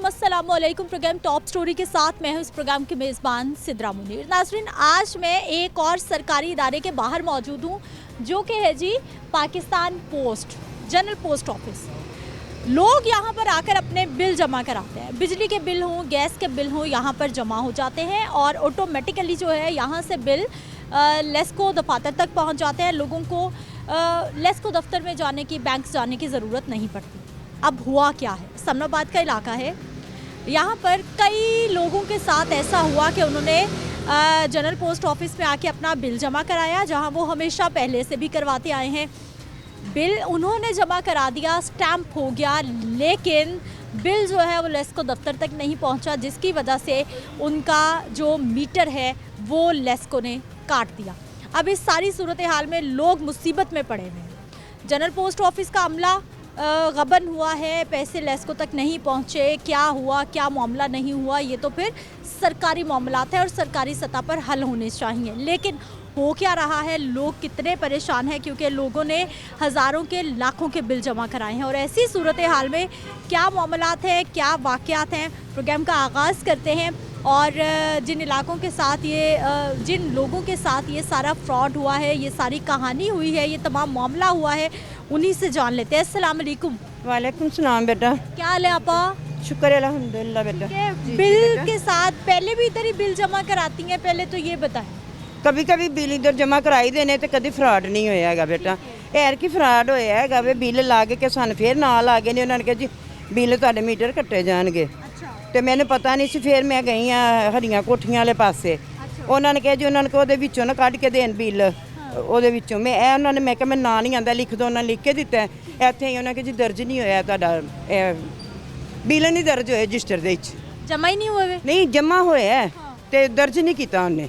अस्सलाम वालेकुम। Programme top story के साथ मैं हूं इस प्रोग्राम की मेज़बान सिद्रा मुनीर। नाज़रीन, आज मैं एक और सरकारी इदारे के बाहर मौजूद हूं जो कि है जी Pakistan post, general post office. लोग यहां पर आकर अपने बिल जमा कराते हैं। बिजली के बिल हों, गैस के बिल हों, यहां पर जमा हो जाते हैं और ऑटोमेटिकली जो है यहां से बिल लेस्को दफातर तक पहुंच जाते हैं। लोगों को लेस्को दफ्तर में जाने की, बैंक जाने की ज़रूरत नहीं पड़ती। अब हुआ क्या है, समनाबाद का इलाका है, यहाँ पर कई लोगों के साथ ऐसा हुआ कि उन्होंने जनरल पोस्ट ऑफिस में आके अपना बिल जमा कराया, जहाँ वो हमेशा पहले से भी करवाते आए हैं। बिल उन्होंने जमा करा दिया, स्टैंप हो गया, लेकिन बिल जो है वो लेस्को दफ्तर तक नहीं पहुँचा, जिसकी वजह से उनका जो मीटर है वो लेस्को ने काट दिया। अब इस सारी सूरत हाल में लोग मुसीबत में पड़े हुए हैं। जनरल पोस्ट ऑफिस का अमला गबन हुआ है, पैसे लेस्को तक नहीं पहुँचे, क्या हुआ क्या मामला नहीं हुआ, ये तो फिर सरकारी मामलात है और सरकारी सतह पर हल होने चाहिए। लेकिन हो क्या रहा है, लोग कितने परेशान हैं, क्योंकि लोगों ने हज़ारों के लाखों के बिल जमा कराए हैं। और ऐसी सूरत हाल में क्या मामलात हैं, क्या वाक़यात हैं, प्रोग्राम का आगाज़ करते हैं। और जिन इलाकों के साथ जिन लोगों के साथ ये सारा फ्रॉड हुआ है, ये सारी कहानी हुई है, ये तमाम मामला हुआ है, उन्हीं से जान लेते हैं। अस्सलाम वालेकुम। वालेकुम सलाम बेटा। क्या हाल है आपा? शुक्र है अल्हम्दुलिल्लाह बेटा। बिल के साथ पहले भी इधर ही बिल जमा कराती हैं, पहले तो ये बताएं। कभी कभी बिल इधर जमा कराई देने तो कभी फ्रॉड नहीं होया हैगा बेटा। ऐर की फ्रॉड होया हैगा वे बिल ला के सन फिर नाल आ गए ने, उन्होंने कहा जी बिल तुहाडे मीटर कट्टे जाणगे। ਤੇ ਮੈਨੂੰ ਪਤਾ ਨਹੀਂ ਸੀ। ਫਿਰ ਮੈਂ ਗਈ ਆ ਹਰੀਆਂ ਕੋਠੀਆਂ ਵਾਲੇ ਪਾਸੇ, ਉਹਨਾਂ ਨੇ ਕਿਹਾ ਜੀ ਉਹਨਾਂ ਨੇ ਉਹਦੇ ਵਿੱਚੋਂ ਨਾ ਕੱਢ ਕੇ ਦੇਣ ਬਿੱਲ, ਉਹਦੇ ਵਿੱਚੋਂ ਮੈਂ ਉਹਨਾਂ ਨੇ, ਮੈਂ ਕਿਹਾ ਮੈਂ ਨਾਂ ਨਹੀਂ ਆਂਦਾ ਲਿਖ ਦੋ, ਉਹਨਾਂ ਨੇ ਲਿਖ ਕੇ ਦਿੱਤਾ। ਇੱਥੇ ਹੀ ਉਹਨਾਂ ਕਿਹਾ ਜੀ ਦਰਜ ਨਹੀਂ ਹੋਇਆ ਤੁਹਾਡਾ ਬਿੱਲ, ਨਹੀਂ ਦਰਜ ਹੋਇਆ ਰਜਿਸਟਰ ਦੇ ਵਿੱਚ, ਜਮਾ ਹੀ ਨਹੀਂ ਹੋਏ। ਨਹੀਂ ਜਮਾ ਹੋਇਆ ਤੇ ਦਰਜ ਨਹੀਂ ਕੀਤਾ ਉਹਨੇ,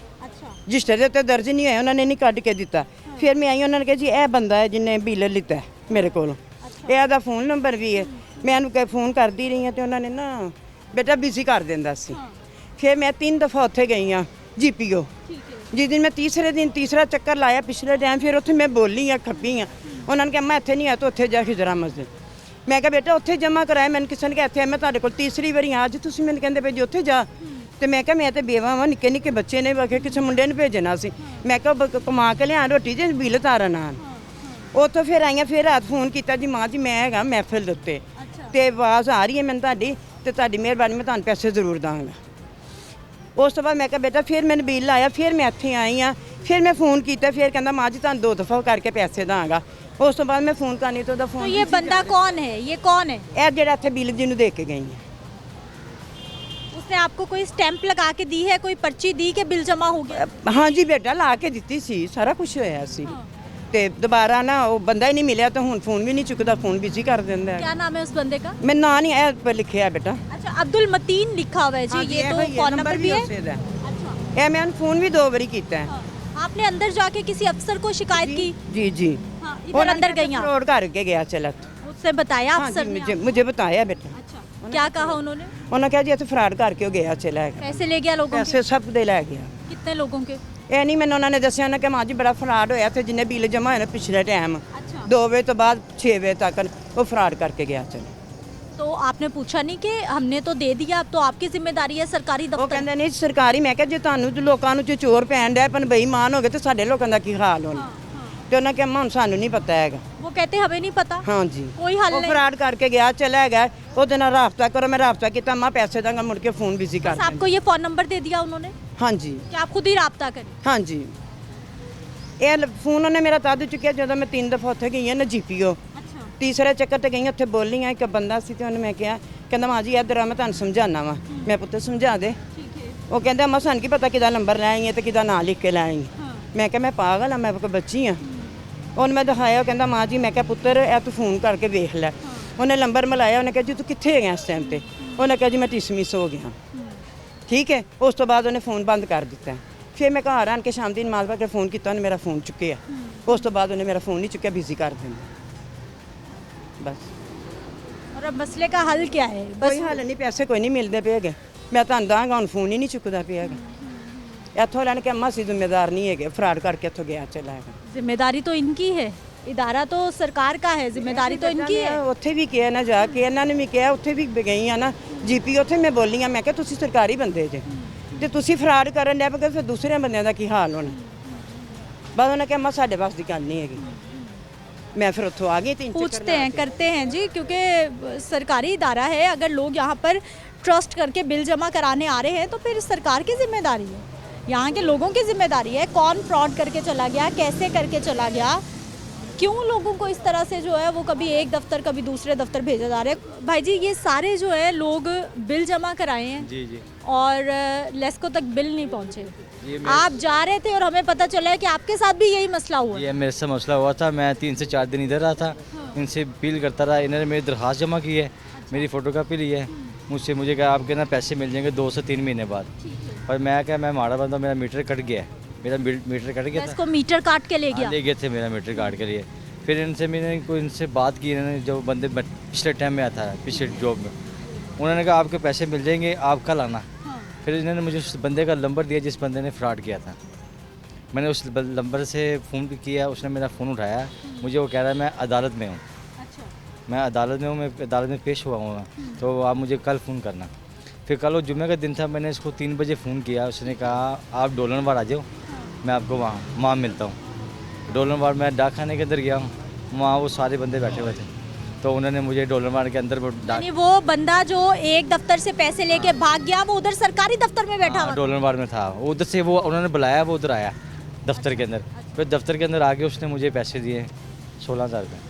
ਰਜਿਸਟਰ ਦੇ ਉੱਤੇ ਦਰਜ ਨਹੀਂ ਹੋਇਆ, ਉਹਨਾਂ ਨੇ ਨਹੀਂ ਕੱਢ ਕੇ ਦਿੱਤਾ। ਫਿਰ ਮੈਂ ਆਈ, ਉਹਨਾਂ ਨੇ ਕਿਹਾ ਜੀ ਇਹ ਬੰਦਾ ਹੈ ਜਿਹਨੇ ਬਿੱਲ ਲਿੱਤਾ ਮੇਰੇ ਕੋਲ, ਇਹਦਾ ਫੋਨ ਨੰਬਰ ਵੀ ਹੈ। ਮੈਂ ਉਹਨੂੰ ਫੋਨ ਕਰਦੀ ਰਹੀ ਹਾਂ ਤੇ ਉਹਨਾਂ ਨੇ ਨਾ बेटा बिजी कर देंदा सी। फिर मैं 3 दफ़ा उत्थे गई हाँ GPO। जिस दिन मैं तीसरा चक्कर लाया पिछले टाइम, फिर उत्थे मैं बोली हाँ, खप्पी हाँ। उन्होंने कहा मैं इत्थे नहीं आया तो उत्थे जा खिजरा मस्जिद। मैं कहा बेटा उत्थे जमा कराया, मैंने किसी ने कहा इत्थे मैं तुहाडे कोल तीसरी बारी अज तुसीं मैनूं कहंदे पे जी उत्थे जा। तो मैं कहा मैं तो बेवा वा, निक्के निक्के बच्चे ने, बाकी किसी मुंडे नूं भेजना सी। मैं कहा कमा के लिया रोटी जे बिल तारन आन। उत्थों फिर आईयां, फिर रात फोन किया जी माँ जी मैं हैगा महफिल दे उत्ते ते आवाज़ आ रही है मैनूं तुहाडी, तो तुहाडी मेहरबानी मैं तुहानूं पैसे जरूर दांगा। उस तो बाद मैं कहा बेटा, फिर मैंने बिल आया, फिर मैं इत्थे आई हाँ, फिर मैं फ़ोन किया, फिर कहंदा माँ जी तुहानूं 2 दफ़ा करके पैसे दांगा। उस तो बाद मैं फ़ोन करनी तो फ़ोन। तो ये बंदा कौन है, ये कौन है? यह जिहड़ा इत्थे बिल जिन्होंने दे के गई है। उसने आपको कोई स्टैंप लगा के दी है, कोई पर्ची दी कि बिल जमा हो गया? हाँ जी बेटा, ला के दिती सी, सारा कुछ होया सी। ते दोबारा ना वो बंदा ही नहीं मिलिया, तो हुण फोन भी नहीं चुकता, फोन बिजी कर देंदा है। क्या नाम है उस बंदे का? मैं ना नहीं ऐ पर लिखे है बेटा। अच्छा, अब्दुल मतीन लिखा हुआ है जी। ये तो फोन नंबर भी है। अच्छा, ये मैंने फोन भी 2 बारी किया है। आपने अंदर जाके किसी अफसर को शिकायत की? जी जी, इधर अंदर गई आप? फ्रॉड करके गया चला। उससे बताया अफसर ने? मुझे बताया बेटा। अच्छा, क्या कहा उन्होंने? उन्होंने कहा जी इत्थे फ्रॉड करके गया चला। पैसे ले गया लोगों के? पैसे सब दे लै गया। कितने लोगों के? ਇਹ ਨਹੀਂ ਮੈਨੂੰ ਉਹਨਾਂ ਨੇ ਦੱਸਿਆ ਨਾ ਕਿ ਮਾਂ ਜੀ ਬੜਾ ਫਰਾਡ ਹੋਇਆ ਤੇ ਜਿੰਨੇ ਬਿੱਲ ਜਮਾ ਹੋਏ ਨੇ ਪਿਛਲੇ ਟਾਈਮ 2 ਵਜੇ ਤੋਂ ਬਾਅਦ 6 ਵਜੇ ਤੱਕ ਉਹ ਫਰਾਡ ਕਰਕੇ ਗਿਆ ਚਲ। तो आपने पूछा नहीं कि हमने तो दे दिया, अब तो आपकी जिम्मेदारी है सरकारी ਉਹ दफ्तर? ਕਹਿੰਦੇ ਨਹੀਂ ਸਰਕਾਰੀ। ਮੈਂ ਕਿਹਾ ਜੇ ਤੁਹਾਨੂੰ ਲੋਕਾਂ ਨੂੰ ਚ ਚੋਰ ਪੈਣ ਡਿਆ ਪਨ ਬੇਈਮਾਨ ਹੋ ਗਏ ਤੇ ਸਾਡੇ ਲੋਕਾਂ ਦਾ ਕੀ ਹਾਲ ਹੋਣਾ। ਤੇ ਉਹਨਾਂ ਕਿਹਾ ਮਾਂ ਸਾਨੂੰ ਨਹੀਂ ਪਤਾ ਹੈਗਾ। वो कहते हमें नहीं पता। हाँ जी, कोई हल ਉਹ नहीं। ਫਰਾਡ ਕਰਕੇ ਗਿਆ ਚਲਾ ਗਿਆ। ਉਹਦੇ ਨਾਲ ਰਾਬਤਾ ਕਰੋ, ਮੈਂ ਰਾਬਤਾ ਕੀਤਾ, ਮਾਂ ਪੈਸੇ ਦਾਂਗਾ, ਮੁੜ ਕੇ ਫੋਨ ਬਿਜ਼ੀ ਕਰ बस आपको ये फोन नंबर दे दिया उन्होंने हाँ जी कि आप खुद ही राब्ता करें? हाँ जी। ਇਹ ਫੋਨ ਉਹਨੇ ਮੇਰਾ ਤਦ ਚੁੱਕਿਆ ਜਦੋਂ ਮੈਂ 3 ਦਫਾ ਉੱਥੇ ਗਈ ਹਾਂ ਨਾ GPO। अच्छा, ਤੀਸਰੇ ਚੱਕਰ ਤੇ ਗਈ, ਉੱਥੇ ਬੋਲੀ ਆ, ਇੱਕ ਬੰਦਾ ਸੀ ਤੇ ਉਹਨੇ ਮੈਂ ਕਿਹਾ, ਕਹਿੰਦਾ ਮਾਂ ਜੀ ਇੱਧਰ ਆ ਮੈਂ ਤੁਹਾਨੂੰ ਸਮਝਾਉਣਾ ਵਾ। ਮੈਂ ਪੁੱਤ ਸਮਝਾ ਦੇ। ठीक है। ਉਹ ਕਹਿੰਦਾ ਮਾਂ ਸਾਨੂੰ ਕੀ ਪਤਾ ਕਿਹਦਾ ਨੰਬਰ ਲੈ ਆਈ ਹੈ ਤੇ ਕਿਹਦਾ ਨਾਂ ਲਿਖ ਕੇ ਲੈ ਆਈ। ਮੈਂ ਕਿਹਾ ਮੈਂ ਪਾਗਲ ਆ, ਮੈਂ ਕੋਈ ਬੱਚੀ ਆ। ਉਹਨੇ ਮੈਂ ਦਿਖਾਇਆ, ਉਹ ਕਹਿੰਦਾ ਮਾਂ ਜੀ, ਮੈਂ ਕਿਹਾ ਪੁੱਤਰ ਇਹ ਤੂੰ ਫੋਨ ਕਰਕੇ ਵੇਖ ਲੈ। ਉਹਨੇ ਨੰਬਰ ਮਿਲਾਇਆ, ਉਹਨੇ ਕਿਹਾ ਜੀ ਤੂੰ ਕਿੱਥੇ ਹੈਗਾ ਇਸ ਟਾਈਮ ਤੇ? ਉਹਨੇ ਕਿਹਾ ਜੀ ਮੈਂ ਟਿਸਮਿਸ ਹੋ ਗਿਆ। ਠੀਕ ਹੈ, ਉਸ ਤੋਂ ਬਾਅਦ ਉਹਨੇ ਫੋਨ ਬੰਦ ਕਰ ਦਿੱਤਾ। ਫਿਰ ਮੈਂ ਘਰ ਆਣ ਕੇ ਸ਼ਾਮ ਦੀ ਨਮਾਜ਼ ਪੜ੍ਹ ਕੇ ਫੋਨ ਕੀਤਾ, ਉਹਨੇ ਮੇਰਾ ਫੋਨ ਚੁੱਕਿਆ। ਉਸ ਤੋਂ ਬਾਅਦ ਉਹਨੇ ਮੇਰਾ ਫੋਨ ਨਹੀਂ ਚੁੱਕਿਆ, ਬਿਜ਼ੀ ਕਰ ਦਿੰਦਾ ਬਸ। और अब मसले का हल क्या है? ਕੋਈ ਹੱਲ ਨਹੀਂ, ਪੈਸੇ ਕੋਈ ਨਹੀਂ ਮਿਲਦੇ ਪਏ ਹੈਗੇ। ਮੈਂ ਤੁਹਾਨੂੰ ਦਾਂਗਾ, ਹੁਣ ਫੋਨ ਹੀ ਨਹੀਂ ਚੁੱਕਦਾ ਪਿਆ ਹੈਗਾ। ਇੱਥੋਂ ਲੈਣ ਕੇ ਅੰਮਾ ਸੀ ਜ਼ਿੰਮੇਦਾਰ ਨਹੀਂ ਹੈਗੇ, ਫਰਾਡ ਕਰਕੇ ਇੱਥੋਂ ਗਿਆ ਚਲਾ ਹੈਗਾ। जिम्मेदारी तो इनकी है, इदारा तो सरकार का है, जिम्मेदारी तो इनकी है। ਉੱਥੇ ਵੀ ਕਿਹਾ ਨਾ ਜਾ ਕੇ, ਇਹਨਾਂ ਨੇ ਵੀ ਕਿਹਾ, ਉੱਥੇ ਵੀ ਗਈ ਆ ਨਾ ਜੀਪੀ ਉੱਥੇ ਮੈਂ ਬੋਲੀ ਆ, ਮੈਂ ਕਿਹਾ ਤੁਸੀਂ ਸਰਕਾਰੀ ਬੰਦੇ ਜੇ ਤੇ ਤੁਸੀਂ ਫਰਾਡ ਕਰਨ ਲੱਗ ਪਏ, ਫਿਰ ਦੂਸਰੇ ਬੰਦਿਆਂ ਦਾ ਕੀ ਹਾਲ ਹੋਣਾ। ਬਾਅਦ ਉਹਨੇ ਕਿਹਾ ਮੈਂ ਸਾਡੇ ਪਾਸ ਦੀ ਗੱਲ ਨਹੀਂ ਹੈਗੀ। मैं फिर उत्थों आ गई। 3 पूछते हैं करते हैं जी, क्योंकि सरकारी इदारा है, अगर लोग यहाँ पर ट्रस्ट करके बिल जमा कराने आ रहे हैं तो फिर सरकार की जिम्मेदारी है, यहाँ के लोगों की जिम्मेदारी है। कौन फ्रॉड करके चला गया, कैसे करके चला गया, क्यों लोगों को इस तरह से जो है वो कभी एक दफ्तर कभी दूसरे दफ्तर भेजा जा रहा है। भाई जी ये सारे जो है लोग बिल जमा कराए हैं जी जी, और लेस्को तक बिल नहीं पहुँचे, आप जा रहे थे और हमें पता चला है कि आपके साथ भी यही मसला हुआ। ये मेरे से मसला हुआ था। मैं 3 से 4 दिन इधर रहा था, इनसे अपील करता रहा। इन्होंने मेरी दरख्वास्त जमा की है, मेरी फ़ोटोकॉपी ली है मुझे कहा आपके ना पैसे मिल जाएंगे 2 से 3 महीने बाद। पर मैं क्या, मैं माड़ा बंदा, मेरा मीटर कट गया है, मेरा मीटर कट गया था। इसको मीटर काट के ले गया। ले गए थे मेरा मीटर काट के लिए। फिर इनसे बात की, इन्होंने जो बंदे पिछले टाइम में आता है, पिछले जॉब में, उन्होंने कहा आपके पैसे मिल जाएंगे, आप कल आना। फिर इन्होंने मुझे उस बंदे का नंबर दिया जिस बंदे ने फ्रॉड किया था। मैंने उस नंबर से फ़ोन किया, उसने मेरा फ़ोन उठाया, मुझे वो कह रहा है मैं अदालत में हूँ। मैं अदालत में हूँ, मैं अदालत में पेश हुआ हूँ, तो आप मुझे कल फ़ोन करना। फिर कल वो जुम्मे का दिन था, मैंने इसको 3 बजे फ़ोन किया। उसने कहा आप डोलनवार आ जाओ, मैं आपको वहाँ मिलता हूँ। डोलनवार मैं डाक खाने के अंदर गया हूँ, वहाँ वो सारे बंदे बैठे हुए थे, तो उन्होंने मुझे डोलनवार के अंदर यानी वो बंदा जो एक दफ्तर से पैसे लेके भाग गया वो उधर सरकारी दफ्तर में बैठा हुआ था। डोलनवार में था, उधर से वो उन्होंने बुलाया, वो उधर आया दफ्तर के अंदर। फिर दफ्तर के अंदर आके उसने मुझे पैसे दिए 16,000 रुपये।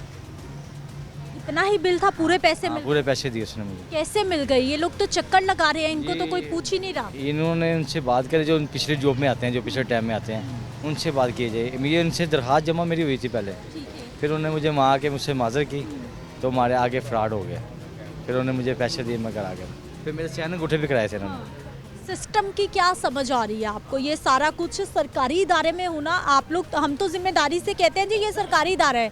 इतना ही बिल था, पूरे पैसे मिल पूरे पैसे दिए उसने मुझे। कैसे मिल गए? ये लोग तो चक्कर लगा रहे हैं, इनको तो कोई पूछ ही नहीं रहा। इन्होंने उनसे बात करी जो पिछले जॉब में आते हैं, जो पिछले टाइम में आते हैं, उनसे बात की जाए। मुझे उनसे दरख्वास्त जमा मेरी हुई थी पहले, फिर उन्होंने मुझे वहाँ आके मुझसे माजर की, तो हमारे आगे फ्रॉड हो गया। फिर उन्होंने मुझे पैसे दिए, मैं करा गया। फिर मेरे चैन अंगूठे भी कराए थे उन्होंने। सिस्टम की क्या समझ आ रही है आपको? ये सारा कुछ सरकारी इदारे में होना, आप लोग हम तो जिम्मेदारी से कहते हैं जी ये सरकारी इदारा है,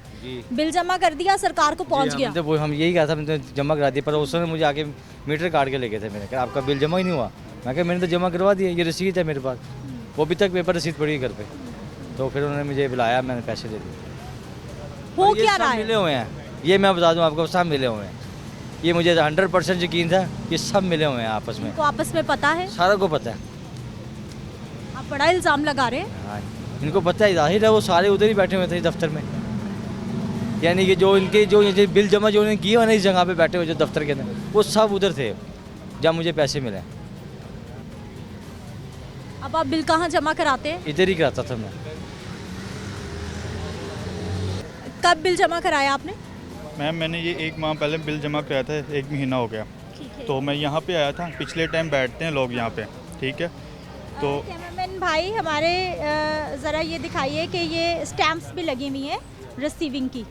बिल जमा कर दिया, सरकार को पहुंच गया। वो हम यही कहा था, मैंने तो जमा करा दिया, पर उसने मुझे आके मीटर काट के ले गए थे। मैंने कहा आपका बिल जमा ही नहीं हुआ। मैं कहा मैंने तो जमा करवा दिया, ये रसीद है मेरे पास, वो अभी तक पेपर रसीद पड़ी है घर पे। तो फिर उन्होंने मुझे बुलाया, मैंने पैसे दे दिए। हो क्या रहा है? मिले हुए हैं, ये मैं बता दूं आपको, सब मिले हुए हैं। ये मुझे 100% यकीन था, ये सब मिले हुए हैं आपस में। तो आपस में पता है, सारा को पता है। आप बड़ा इल्ज़ाम लगा रहे हैं। हाँ, इनको पता है, जाहिर है वो सारे उधर ही बैठे हुए थे दफ्तर में। यानी कि जो इनके जो ये बिल जमा जो उन्होंने किए हुए ना इस जगह पे बैठे हुए जो दफ्तर के अंदर, वो सब उधर थे जहाँ मुझे पैसे मिले। अब आप बिल कहाँ जमा कराते हैं? इधर ही कराता था मैं। कब बिल जमा कराया आपने? मैम मैंने ये 1 माह पहले बिल जमा कराया था, 1 महीना हो गया। तो मैं यहाँ पे आया था, पिछले टाइम बैठते हैं लोग यहाँ पे, ठीक है। तो कैमरामैन भाई हमारे ज़रा ये दिखाइए कि ये स्टैम्प्स भी लगी हुई हैं रिसीविंग की,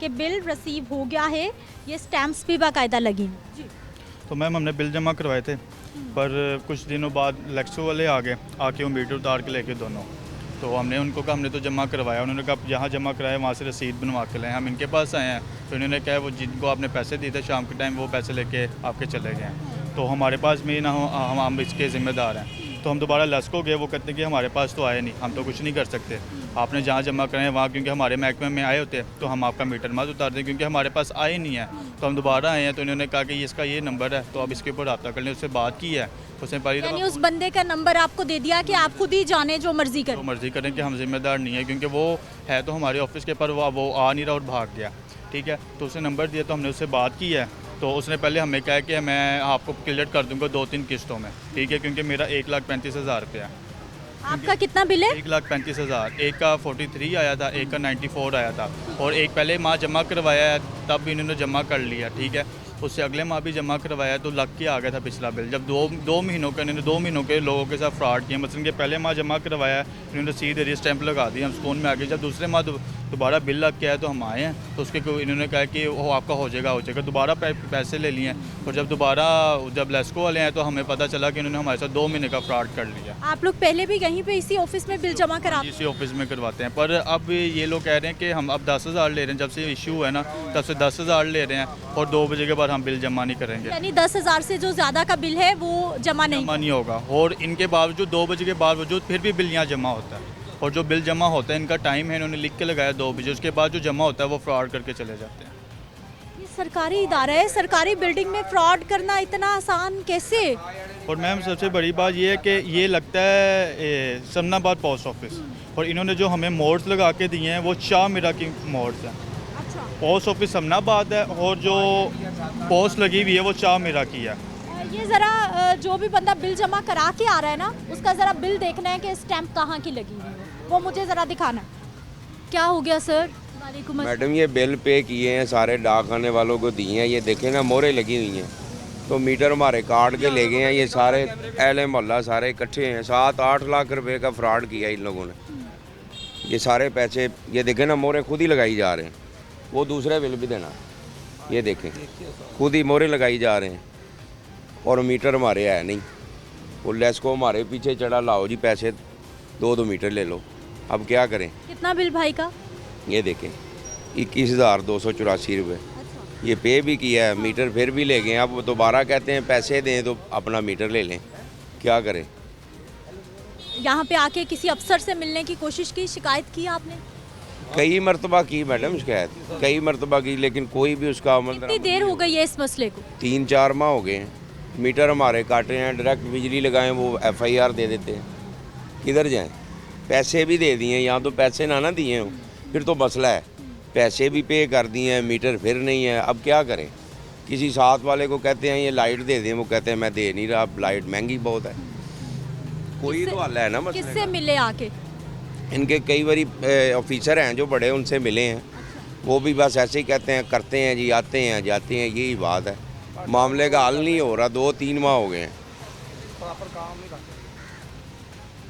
कि बिल रिसीव हो गया है, ये स्टैम्प्स भी बाकायदा लगी हैं। तो मैम हमने बिल जमा करवाए थे, पर कुछ दिनों बाद लेक्सो वाले आ गए, आके वो मीटर उतार के लेके दोनों। तो हमने उनको कहा हमने तो जमा करवाया। उन्होंने कहा जहाँ जमा कराया वहाँ से रसीद बनवा के लाए। हम इनके पास आए हैं, तो इन्होंने कहा वो जिनको आपने पैसे दिए थे शाम के टाइम, वो पैसे लेके आपके चले गए हैं। तो हमारे पास में ना हो, हम इसके ज़िम्मेदार हैं। तो हम दोबारा लेस्को गए, वो कहते हैं कि हमारे पास तो आए नहीं, हम तो कुछ नहीं कर सकते, आपने जहाँ जमा कराए वहाँ, क्योंकि हमारे महकमे में आए होते तो हम आपका मीटर मत उतार दें, क्योंकि हमारे पास आए नहीं है। तो हम दोबारा आए हैं, तो इन्होंने कहा कि इसका ये नंबर है, तो अब इसके ऊपर रब्ता कर लें। उससे बात की है, उसने यानी उस बंदे का नंबर आपको दे दिया कि आप खुद ही जाने जो मर्जी करें। जो मर्जी करें, कि हम जिम्मेदार नहीं है, क्योंकि वो है तो हमारे ऑफिस के, पर वो आ नहीं रहा और भाग गया, ठीक है। तो उसने नंबर दिया, तो हमने उससे बात की है। तो उसने पहले हमें कहा कि मैं आपको क्लियर कर दूंगा 2-3 किस्तों में, ठीक है, क्योंकि मेरा 1,35,000 रुपया है। आपका कितना बिल है? 1,35,000। एक का 43 आया था, एक का 94 आया था, और एक पहले माह जमा करवाया है, तब भी इन्होंने जमा कर लिया, ठीक है। उससे अगले माह भी जमा करवाया, तो लग के आ गया था पिछला बिल। जब दो महीनों का इन्होंने 2 महीनों के लोगों के साथ फ्रॉड किया, मतलब कि पहले माह जमा करवाया, इन्होंने सीधे स्टैंप लगा दिया, हम स्कूल में आ गए। जब दूसरे माह दोबारा बिल लग के आया, तो हम आए हैं, तो उसके इन्होंने कहा कि वो आपका हो जाएगा, दोबारा पैसे ले लिए। और जब लेस्को वाले आए, तो हमें पता चला कि इन्होंने हमारे साथ 2 महीने का फ्रॉड कर लिया। आप लोग पहले भी यहीं पे इसी ऑफिस में बिल जमा कराते? इसी ऑफिस में करवाते हैं, पर अब ये लोग कह रहे हैं कि हम अब 10,000 ले रहे हैं। जब से इशू है ना, तब से 10,000 ले रहे हैं, और 2 बजे के बाद हम बिल जमा नहीं करेंगे। यानी 10,000 से जो ज़्यादा का बिल है वो जमा नहीं होगा। और इनके बावजूद 2 बजे के बावजूद फिर भी बिल यहाँ जमा होता है, और जो बिल जमा होता है इनका टाइम है, इन्होंने लिख के लगाया 2 बजे, उसके बाद जो जमा होता है वो फ्रॉड करके चले जाते हैं। ये सरकारी इदारा है, सरकारी बिल्डिंग में फ्रॉड करना इतना आसान कैसे? और मैम सबसे बड़ी बात ये है कि ये लगता है समनाबाद पोस्ट ऑफिस, और इन्होंने जो हमें मोड्स लगा के दिए हैं वो शाह मीरा की मोड्स हैं। अच्छा, पोस्ट ऑफिस समनाबाद है और जो पोस्ट लगी हुई है वो शाह मीरा की है। ये ज़रा जो भी बंदा बिल जमा करा के आ रहा है ना, उसका ज़रा बिल देखना है कि स्टैंप कहाँ की लगी हुई है, वो मुझे ज़रा दिखाना है। क्या हो गया सर? वालेकुम अस्सलाम। मैडम ये बिल पे किए हैं सारे डाक खाने वालों को दिए हैं, ये देखें ना मोहरें लगी हुई हैं, तो मीटर हमारे काट के ले गए हैं। ये सारे अहले मोहल्ला सारे इकट्ठे हैं, 7-8 लाख रुपए का फ्रॉड किया इन लोगों ने। ये सारे पैसे ये देखें ना मोहरें खुद ही लगाई जा रहे हैं, वो दूसरा बिल भी देना, ये देखें खुद ही मोहरें लगाई जा रहे हैं और मीटर हमारे है नहीं। वो लेस्को हमारे पीछे चढ़ा, लाओ जी पैसे 2-2 मीटर ले लो। अब क्या करें? कितना बिल भाई का? ये देखें 21,284 रुपये ये पे भी किया है, मीटर फिर भी ले गए। अब दोबारा कहते हैं पैसे दें तो अपना मीटर ले लें, क्या करें? यहाँ पे आके किसी अफसर से मिलने की कोशिश की, शिकायत की आपने? कई मरतबा की मैडम शिकायत, कई मरतबा की, लेकिन कोई भी उसका अमल कितनी देर हो गई है इस मसले को? 3-4 माह हो गए हैं। मीटर हमारे काटे हैं, डायरेक्ट बिजली लगाएं वो FIR दे देते हैं। किधर जाएं? पैसे भी दे दिए, यहाँ तो पैसे ना दिए हों फिर तो मसला है। पैसे भी पे कर दिए हैं, मीटर फिर नहीं है, अब क्या करें? किसी साथ वाले को कहते हैं ये लाइट दे दें, वो कहते हैं मैं दे नहीं रहा, लाइट महंगी बहुत है। कोई तो हल है ना मसले किससे का। मिले आके? इनके कई बारी ऑफिसर हैं जो बड़े, उनसे मिले हैं, वो भी बस ऐसे ही कहते हैं करते हैं जी, आते हैं जाते हैं, यही बात है। मामले का हल नहीं हो रहा, 2-3 माह हो गए हैं।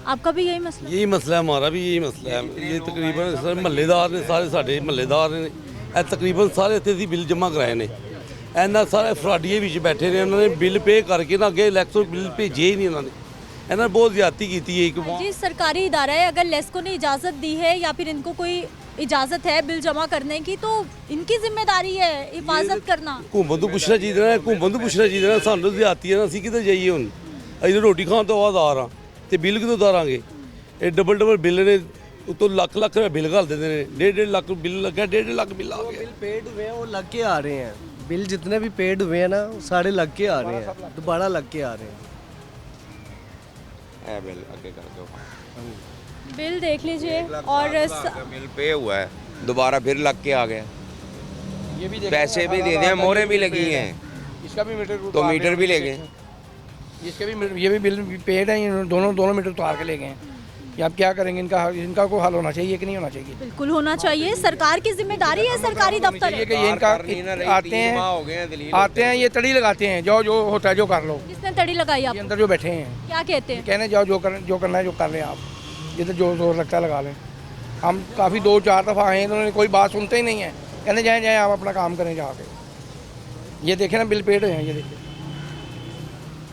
आपका भी यही मसला? यही मसला है, हमारा भी यही मसला है। ये तकरीबन सर महल्लेदार ने सारे साढ़े महल्लेदार ने तकरीबन सारे इत्थे सी बिल जमा कराए ने। ਇਹਨਾਂ ਸਾਰੇ ਫਰਾਡੀਏ ਵਿੱਚ ਬੈਠੇ ਨੇ, ਉਹਨਾਂ ਨੇ ਬਿੱਲ ਪੇ ਕਰਕੇ ਨਾ ਅੱਗੇ ਲੈਕਸੋ ਬਿੱਲ ਭੇਜੇ ਹੀ ਨਹੀਂ ਉਹਨਾਂ ਨੇ। ਇਹਨਾਂ ਨੇ ਬਹੁਤ ਜ਼ਿਆਦਤੀ ਕੀਤੀ है। एक जी सरकारी इदारा है, अगर लेस्को ने इजाज़त दी है या फिर इनको कोई इजाज़त है बिल जमा करने की, तो इनकी जिम्मेदारी है हिफाजत करना। ਘੁੰਮਣ ਤੋਂ ਪੁੱਛਣਾ ਚਾਹੀਦਾ ਨਾ, ਘੁੰਮਣ ਤੋਂ ਪੁੱਛਣਾ ਚਾਹੀਦਾ ਨਾ। ਸਾਨੂੰ ਜ਼ਿਆਦਤੀ ਹੈ ਨਾ, ਅਸੀਂ ਕਿੱਧਰ ਜਾਈਏ ਹੁਣ? ਅਸੀਂ ਤਾਂ ਰੋਟੀ ਖਾਣ ਤੋਂ ਬਾਅਦ ਆ ਰਹਾ ਤੇ ਬਿੱਲ ਕਿਦੋਂ ਉਤਾਰਾਂਗੇ? ਇਹ ਡਬਲ ਬਿੱਲ ਨੇ, ਉਤੋਂ ਲੱਖ ਰੁਪਏ ਬਿੱਲ ਘੱਲ ਦਿੰਦੇ ਨੇ। 1.5 ਲੱਖ ਬਿੱਲ ਲੱਗਾ, 1.5 ਲੱਖ ਬਿੱਲ ਆ ਗਿਆ। बिल पेड हुए हैं वो लग के आ रहे हैं, बिल जितने भी पेड हुए हैं ना वो सारे लग के आ रहे हैं, दोबारा लग के आ रहे हैं। है बिल आगे कर दो। बिल देख लीजिए और बिल पे हुआ है, दोबारा फिर लग के आ गया। ये भी पैसे भी दे दिए, मोहरें भी लगी हैं, इसका भी मीटर तो मीटर भी ले गए। इसके भी ये भी बिल पेड है, ये दोनों मीटर उतार के ले गए हैं। ये आप क्या करेंगे? इनका कोई हल होना चाहिए कि नहीं होना चाहिए? बिल्कुल होना चाहिए, सरकार की जिम्मेदारी है, सरकारी दफ्तर है। कि ये इनका आते हैं ये तड़ी लगाते हैं, जो होता है जो कर लो। किसने तड़ी लगाई ये आप? अंदर जो बैठे हैं क्या कहते हैं? कहने जाओ जो करना है जो कर लें आप, ये तो जो जोर लगता है लगा लें। हम काफ़ी 2-4 दफ़ा आए हैं, तो उन्होंने कोई बात सुनते ही नहीं है, कहने जाए आप अपना काम करें जाके। ये देखें ना बिल पेड हैं, ये देखिए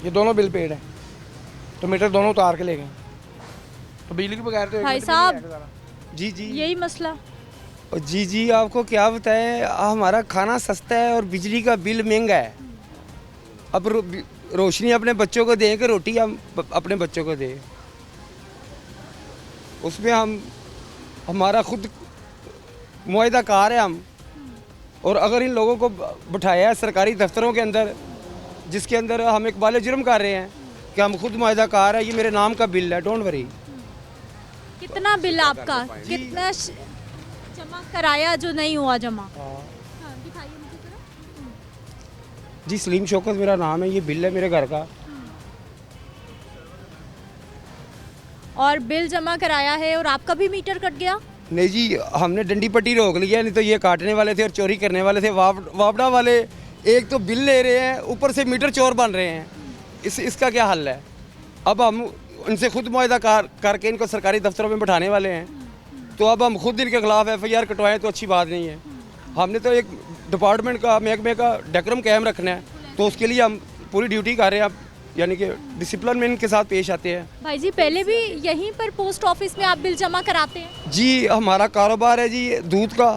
ये दोनों बिल पेड हैं, तो मीटर दोनों उतार के ले गए। तो बिजली के बगैर तो एक भाई मीटर भी नहीं साहब, आएगा। जी यही मसला। जी आपको क्या बताएं, हमारा खाना सस्ता है और बिजली का बिल महंगा है। अब रोशनी अपने बच्चों को दें कि रोटी हम अपने बच्चों को दें, उसमें हमारा खुद मुआहदा कार है हम। और अगर इन लोगों को बिठाया है सरकारी दफ्तरों के अंदर, जिसके अंदर हम इकबाल जुर्म कर रहे हैं कि हम खुद मुआहदा कार है, ये मेरे नाम का बिल है, डोंट वरी। कितना बिल आपका? कितना जमा कराया जो नहीं हुआ जमा? हाँ, दिखाइए मुझे जरा। जी सलीम शौकत मेरा नाम है, ये बिल है मेरे घर का। और बिल जमा कराया है और आपका भी मीटर कट गया? नहीं जी, हमने डंडी पट्टी रोक लिया, नहीं तो ये काटने वाले थे और चोरी करने वाले थे। वापडा वाले एक तो बिल ले रहे हैं, ऊपर से मीटर चोर बन रहे हैं। इसका क्या हल है? अब हम उनसे खुद मुआहदा करके इनको सरकारी दफ्तरों में बैठाने वाले हैं, तो अब हम खुद इनके खिलाफ FIR कटवाएं तो अच्छी बात नहीं है। हमने तो एक डिपार्टमेंट का, महकमे का डेकोरम कायम रखना है, तो उसके लिए हम पूरी ड्यूटी कर रहे हैं। अब यानी कि डिसिप्लिन में इनके साथ पेश आते हैं। भाई जी पहले भी यहीं पर पोस्ट ऑफिस में आप बिल जमा कराते हैं? जी हमारा कारोबार है जी दूध का।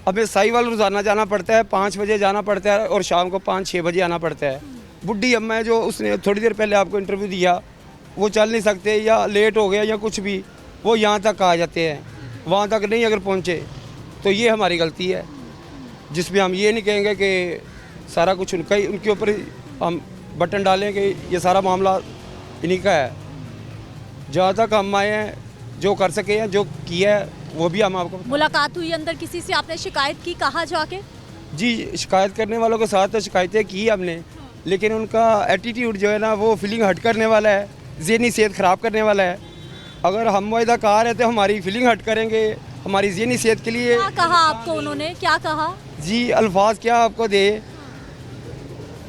हमें साहिवाल रोज़ाना जाना पड़ता है, 5 बजे जाना पड़ता है और शाम को 5-6 बजे आना पड़ता है। बुढ़ी अम्मा है जो, उसने थोड़ी देर पहले आपको इंटरव्यू दिया, वो चल नहीं सकते या लेट हो गया या कुछ भी, वो यहाँ तक आ जाते हैं, वहाँ तक नहीं अगर पहुँचे तो ये हमारी गलती है। जिसमें हम ये नहीं कहेंगे कि सारा कुछ उनका ही, उनके ऊपर ही हम बटन डालें कि ये सारा मामला इन्हीं का है। जहाँ तक हम आए हैं, जो कर सके हैं, जो किया है, वो भी हम आपको मुलाकात हुई अंदर किसी से, आपने शिकायत की कहाँ जाके? जी, शिकायत करने वालों के साथ तो शिकायतें की हमने, लेकिन उनका एटीट्यूड जो है ना वो फीलिंग हर्ट करने वाला है, ज़हनी सेहत ख़राब करने वाला है। अगर हम मुआहदा कार है तो हमारी फीलिंग हर्ट करेंगे, हमारी ज़हनी सेहत के लिए। क्या कहा आपको उन्होंने, क्या कहा? जी, अल्फाज क्या आपको दे।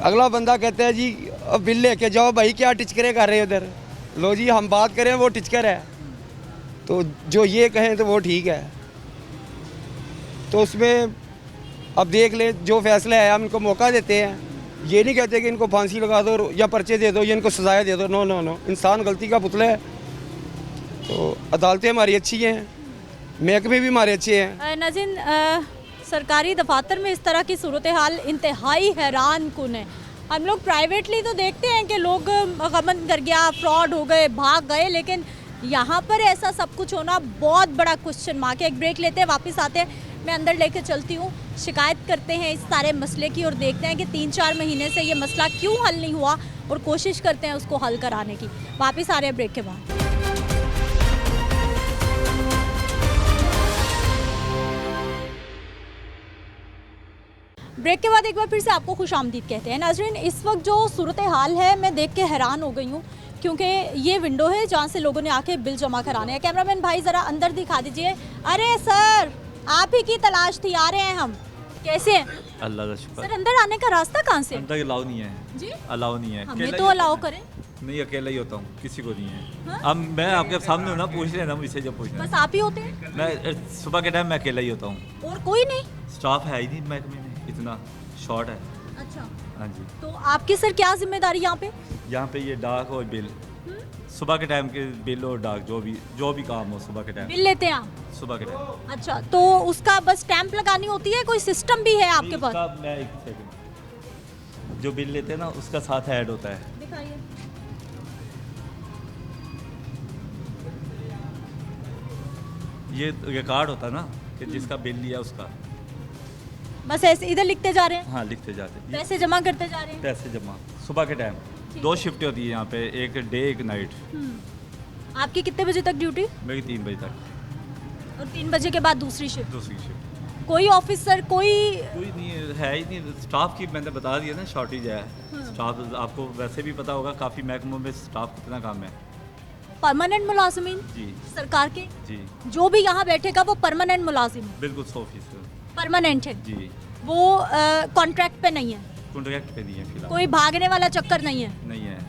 अगला बंदा कहता है जी अब बिल लेके जाओ भाई, क्या टिचकरे कर रहे हैं उधर। लो जी, हम बात करें वो टिचकर है, तो जो ये कहें तो वो ठीक है। तो उसमें अब देख ले, जो फैसला है हम इनको मौका देते हैं। ये नहीं कहते कि इनको फांसी लगा दो या पर्चे दे दो या इनको सजाएं दे दो। नो नो नो, इंसान गलती का पुतला है। तो अदालतें हमारी अच्छी हैं, महकमे भी हमारे अच्छे हैं। नाज़रीन, सरकारी दफातर में इस तरह की सूरत हाल इंतहाई हैरान कुन है। हम लोग प्राइवेटली तो देखते हैं कि लोग गबन कर गया, फ्रॉड हो गए, भाग गए, लेकिन यहाँ पर ऐसा सब कुछ होना बहुत बड़ा क्वेश्चन मार्क है। एक ब्रेक लेते हैं, वापस आते हैं, मैं अंदर लेके चलती हूँ। शिकायत करते हैं इस सारे मसले की और देखते हैं कि 3-4 महीने से ये मसला क्यों हल नहीं हुआ और कोशिश करते हैं उसको हल कराने की। वापस आ रहे हैं ब्रेक के बाद। ब्रेक के बाद एक बार फिर से आपको खुशामदीद कहते हैं। नाज़रीन, इस वक्त जो सूरत हाल है मैं देख के हैरान हो गई हूँ, क्योंकि ये विंडो है जहाँ से लोगों ने आके बिल जमा कराने हैं। कैमरामैन भाई ज़रा अंदर दिखा दीजिए। अरे सर, आप ही की तलाश थी, आ रहे हैं हम। कैसे हैं? अल्लाह का शुक्र। सर, अंदर आने का रास्ता कहाँ से? अंदर अलाउ नहीं है जी, अलाउ नहीं है। हमें तो अलाउ करें। नहीं, अकेला ही होता हूँ, किसी को नहीं है। अब मैं आपके सामने हूँ ना, पूछ लेना मुझसे जब पूछना। बस आप ही होते हैं? मैं सुबह के टाइम मैं अकेला ही होता हूँ, और कोई नहीं? स्टाफ है ही नहीं महकमे में, इतना शॉर्ट है। अच्छा, हाँ जी। तो आपकी सर क्या जिम्मेदारी यहाँ पे? यहाँ पे ये डाक और बिल, सुबह के टाइम के बिल और डाक, जो भी काम हो सुबह के टाइम, बिल लेते हैं आप? सुबह के टाइम। अच्छा, तो उसका बस स्टैंप लगानी होती है, कोई सिस्टम भी है आपके पास? मैं एक सेकंड, जो बिल लेते हैं ना उसका साथ ऐड होता है। दिखाइए। ये रिकॉर्ड होता है ना कि जिसका बिल लिया उसका। बस ऐसे इधर लिखते जा रहे हैं? हाँ, लिखते जाते हैं। पैसे जमा करते जा रहे हैं? पैसे जमा सुबह के टाइम 2 शिफ्ट होती है यहाँ पे, एक डे एक नाइट। आपकी कितने बजे तक ड्यूटी? मेरी 3 बजे तक, और 3 बजे के बाद दूसरी शिफ्ट? दूसरी शिफ्ट। कोई ऑफिसर कोई? कोई नहीं है ही नहीं। स्टाफ की मैंने बता दिया ना, शॉर्टेज है। स्टाफ आपको वैसे भी पता होगा, काफ़ी महकमों में स्टाफ कितना काम है। परमानेंट मुलाजिमीन जी सरकार के? जी, जो भी यहाँ बैठेगा वो परमानेंट मुलाजिम है? बिल्कुल 100%। परमानेंट है जी, वो, कॉन्ट्रैक्ट पे नहीं है? कॉन्ट्रैक्ट पे नहीं है फिलहाल। कोई भागने वाला चक्कर नहीं है? नहीं है।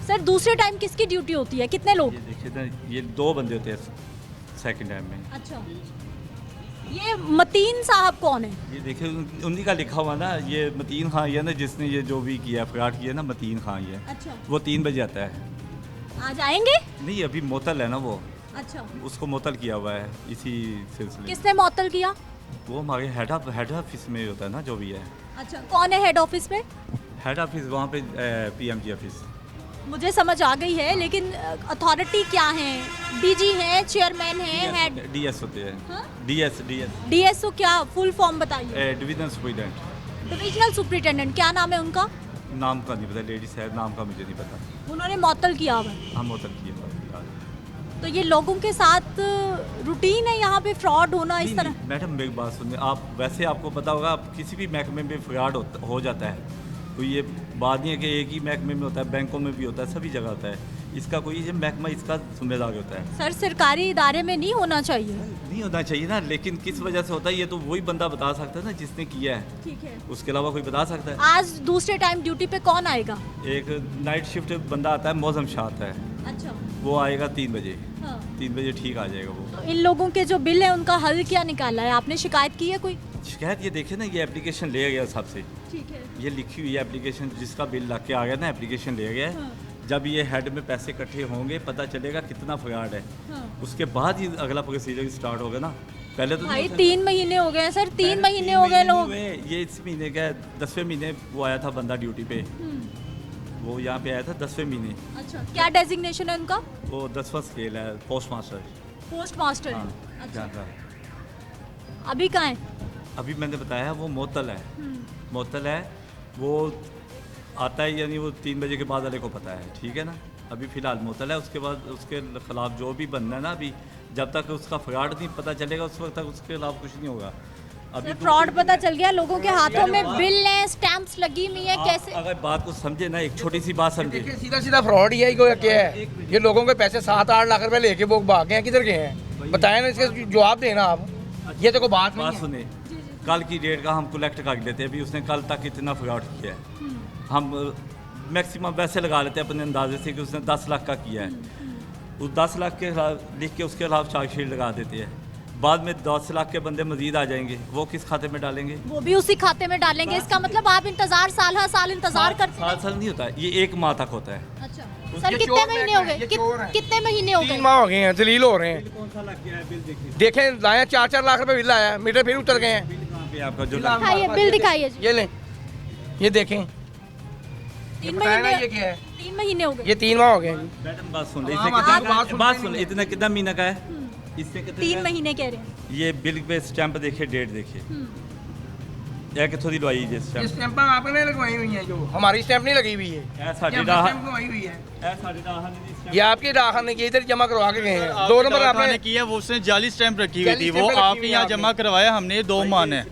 सर, दूसरे टाइम किसकी ड्यूटी होती है, कितने लोग? ये देखिए ना, ये 2 बंदे होते हैं सेकंड टाइम में। अच्छा, ये मतीन साहब कौन है? ये देखिए उन्हीं का लिखा हुआ ना, ये मतीन खान, ये ना जिसने ये जो भी किया फ्रॉड किया ना, मतीन खान ये। अच्छा, वो 3 बजे आता है। आज आएंगे? नहीं, अभी मोतल है ना वो, अच्छा, उसको मोतल किया हुआ है इसी सिलसिले में। किसने मुअत्तल किया? वो हमारे हेड ऑफिस में होता है ना, जो भी है। अच्छा, कौन है हेड ऑफिस पे? हेड ऑफिस वहाँ पे पीएमजी ऑफिस। मुझे समझ आ गई है, लेकिन अथॉरिटी क्या है? डीजी है, चेयरमैन है, हेड? डीएस होते हैं। हाँ? डीएस डीएसओ क्या फुल फॉर्म बताइए? Division superintendent. डिविजनल सुपरिटेंडेंट, क्या नाम है उनका? नाम का नहीं पता, लेडीज है, नाम का मुझे नहीं पता। उन्होंने मुअत्तल किया हुआ है। हम मोतल किए हुआ है फिलहाल। तो ये लोगों के साथ रूटीन है यहाँ पे फ्रॉड होना इस तरह? नहीं, मैडम मेरी बात सुनिए, आप वैसे आपको पता होगा, आप किसी भी महकमे में फ्रॉड हो जाता है। तो ये बात नहीं है कि एक ही महकमे में होता है, बैंकों में भी होता है, सभी जगह होता है। इसका कोई ये महकमा इसका जिम्मेदार होता है। सर, सरकारी इदारे में नहीं होना चाहिए? नहीं होना चाहिए ना, लेकिन किस वजह से होता है ये तो वही बंदा बता सकता है ना जिसने किया है। ठीक है, उसके अलावा कोई बता सकता है? आज दूसरे टाइम ड्यूटी पे कौन आएगा? एक नाइट शिफ्ट बंदा आता है, मौसम शाह आता है, अच्छा, वो आएगा 3 बजे। हाँ। 3 बजे ठीक आ जाएगा वो। तो इन लोगों के जो बिल है उनका हल क्या निकाला है आपने? शिकायत की है कोई? शिकायत ये देखिए ना, ये एप्लीकेशन ले गया सबसे, ठीक है, ये लिखी हुई है एप्लीकेशन, जिसका बिल ला के आ गया ना, एप्लीकेशन ले गया है। जब ये हेड में पैसे इकट्ठे होंगे, पता चलेगा कितना फ्रॉड है, उसके बाद ही अगला प्रोसीजर स्टार्ट होगा ना। पहले तो भाई 3 महीने हो गए सर, 3 महीने हो गए लोग। ये इस महीने का 10वें महीने वो आया था बंदा ड्यूटी पे, वो यहाँ पे आया था 10वें महीने। अच्छा, क्या डेजिग्नेशन है उनका? वो 10वां स्केल है, पोस्ट मास्टर। Post master. हाँ, अच्छा, यहाँ का। अभी कहाँ है? अभी मैंने बताया वो मोतल है, मोतल है, वो आता है यानी वो 3 बजे के बाद वाले को पता है, ठीक है ना। अभी फ़िलहाल मोतल है, उसके बाद उसके ख़िलाफ़ जो भी बनना है ना, अभी जब तक उसका फ्रॉड नहीं पता चलेगा उस वक्त तक उसके खिलाफ कुछ नहीं होगा। अभी फ्रॉड पता चल गया, लोगों के हाथों में बिल है, स्टैंप्स लगी हुई है, कैसे? अगर बात को समझे ना, एक छोटी सी बात समझे, देखिए सीधा सीधा फ्रॉड ही है, कोई क्या है, ये लोगों के पैसे 7-8 लाख रुपए लेके वो भाग गए हैं, किधर गए हैं बताएं ना, इसका जवाब देना आप। ये तो कोई बात नहीं बात है। सुने, कल की डेट का हम कलेक्ट कर लेते हैं, अभी उसने कल तक इतना फ्रॉड किया है। हम मैक्सिमम वैसे लगा लेते हैं अपने अंदाजे से कि उसने 10 लाख का किया है, उस 10 लाख के खिलाफ लिख के उसके खिलाफ चार्जशीट लगा देते हैं। बाद में 10 लाख के बंदे मजीद आ जाएंगे, वो किस खाते में डालेंगे? वो भी उसी खाते में डालेंगे। इसका मतलब आप इंतजार साल हर साल इंतजार करते हैं? साल नहीं होता, ये 1 माह तक होता है। अच्छा सर, कितने महीने हो गए? कितने महीने हो 3 गए? माह हो गए हैं, दलील हो रहे हैं। कौन सा लग गया है बिल? देखिए देखें लाया 4-4 लाख रुपए बिल आया, मीटर फिर उतर गए हैं। बिल कहाँ पे आपका जो दिखाइए, बिल दिखाइए जी। ये लें, ये देखें, 3 बताया ना ये महीने, क्या है। 3 महीने हो गए। ये 3 माह हो गए हैं। मैडम बात सुन ले, हाँ, इससे बात कितना सुन बात रही सुन, है। इतना कितना महीना का है? इससे कितने 3 का है? महीने कह रहे हैं। ये बिल पे स्टैंप देखिए, डेट देखिए, यह कितों दी लवाई जे ये स्टैंप? स्टैंप आपने लगवाई हुई हैं, जो हमारी स्टैंप नहीं लगी हुई है, ऐ ये साडी हमने डाह स्टैंप लगवाई हुई है। ऐ साडी डाह दी स्टैंप। ये आपकी डाकखाने की इधर जमा करवा के गए हैं। 2 नंबर आपने आपने किया, वो उसने जाली स्टैंप रखी हुई जाली थी, स्टैंप वो रखी आपके हुई यहाँ आपने। जमा करवाया हमने 2 माह है।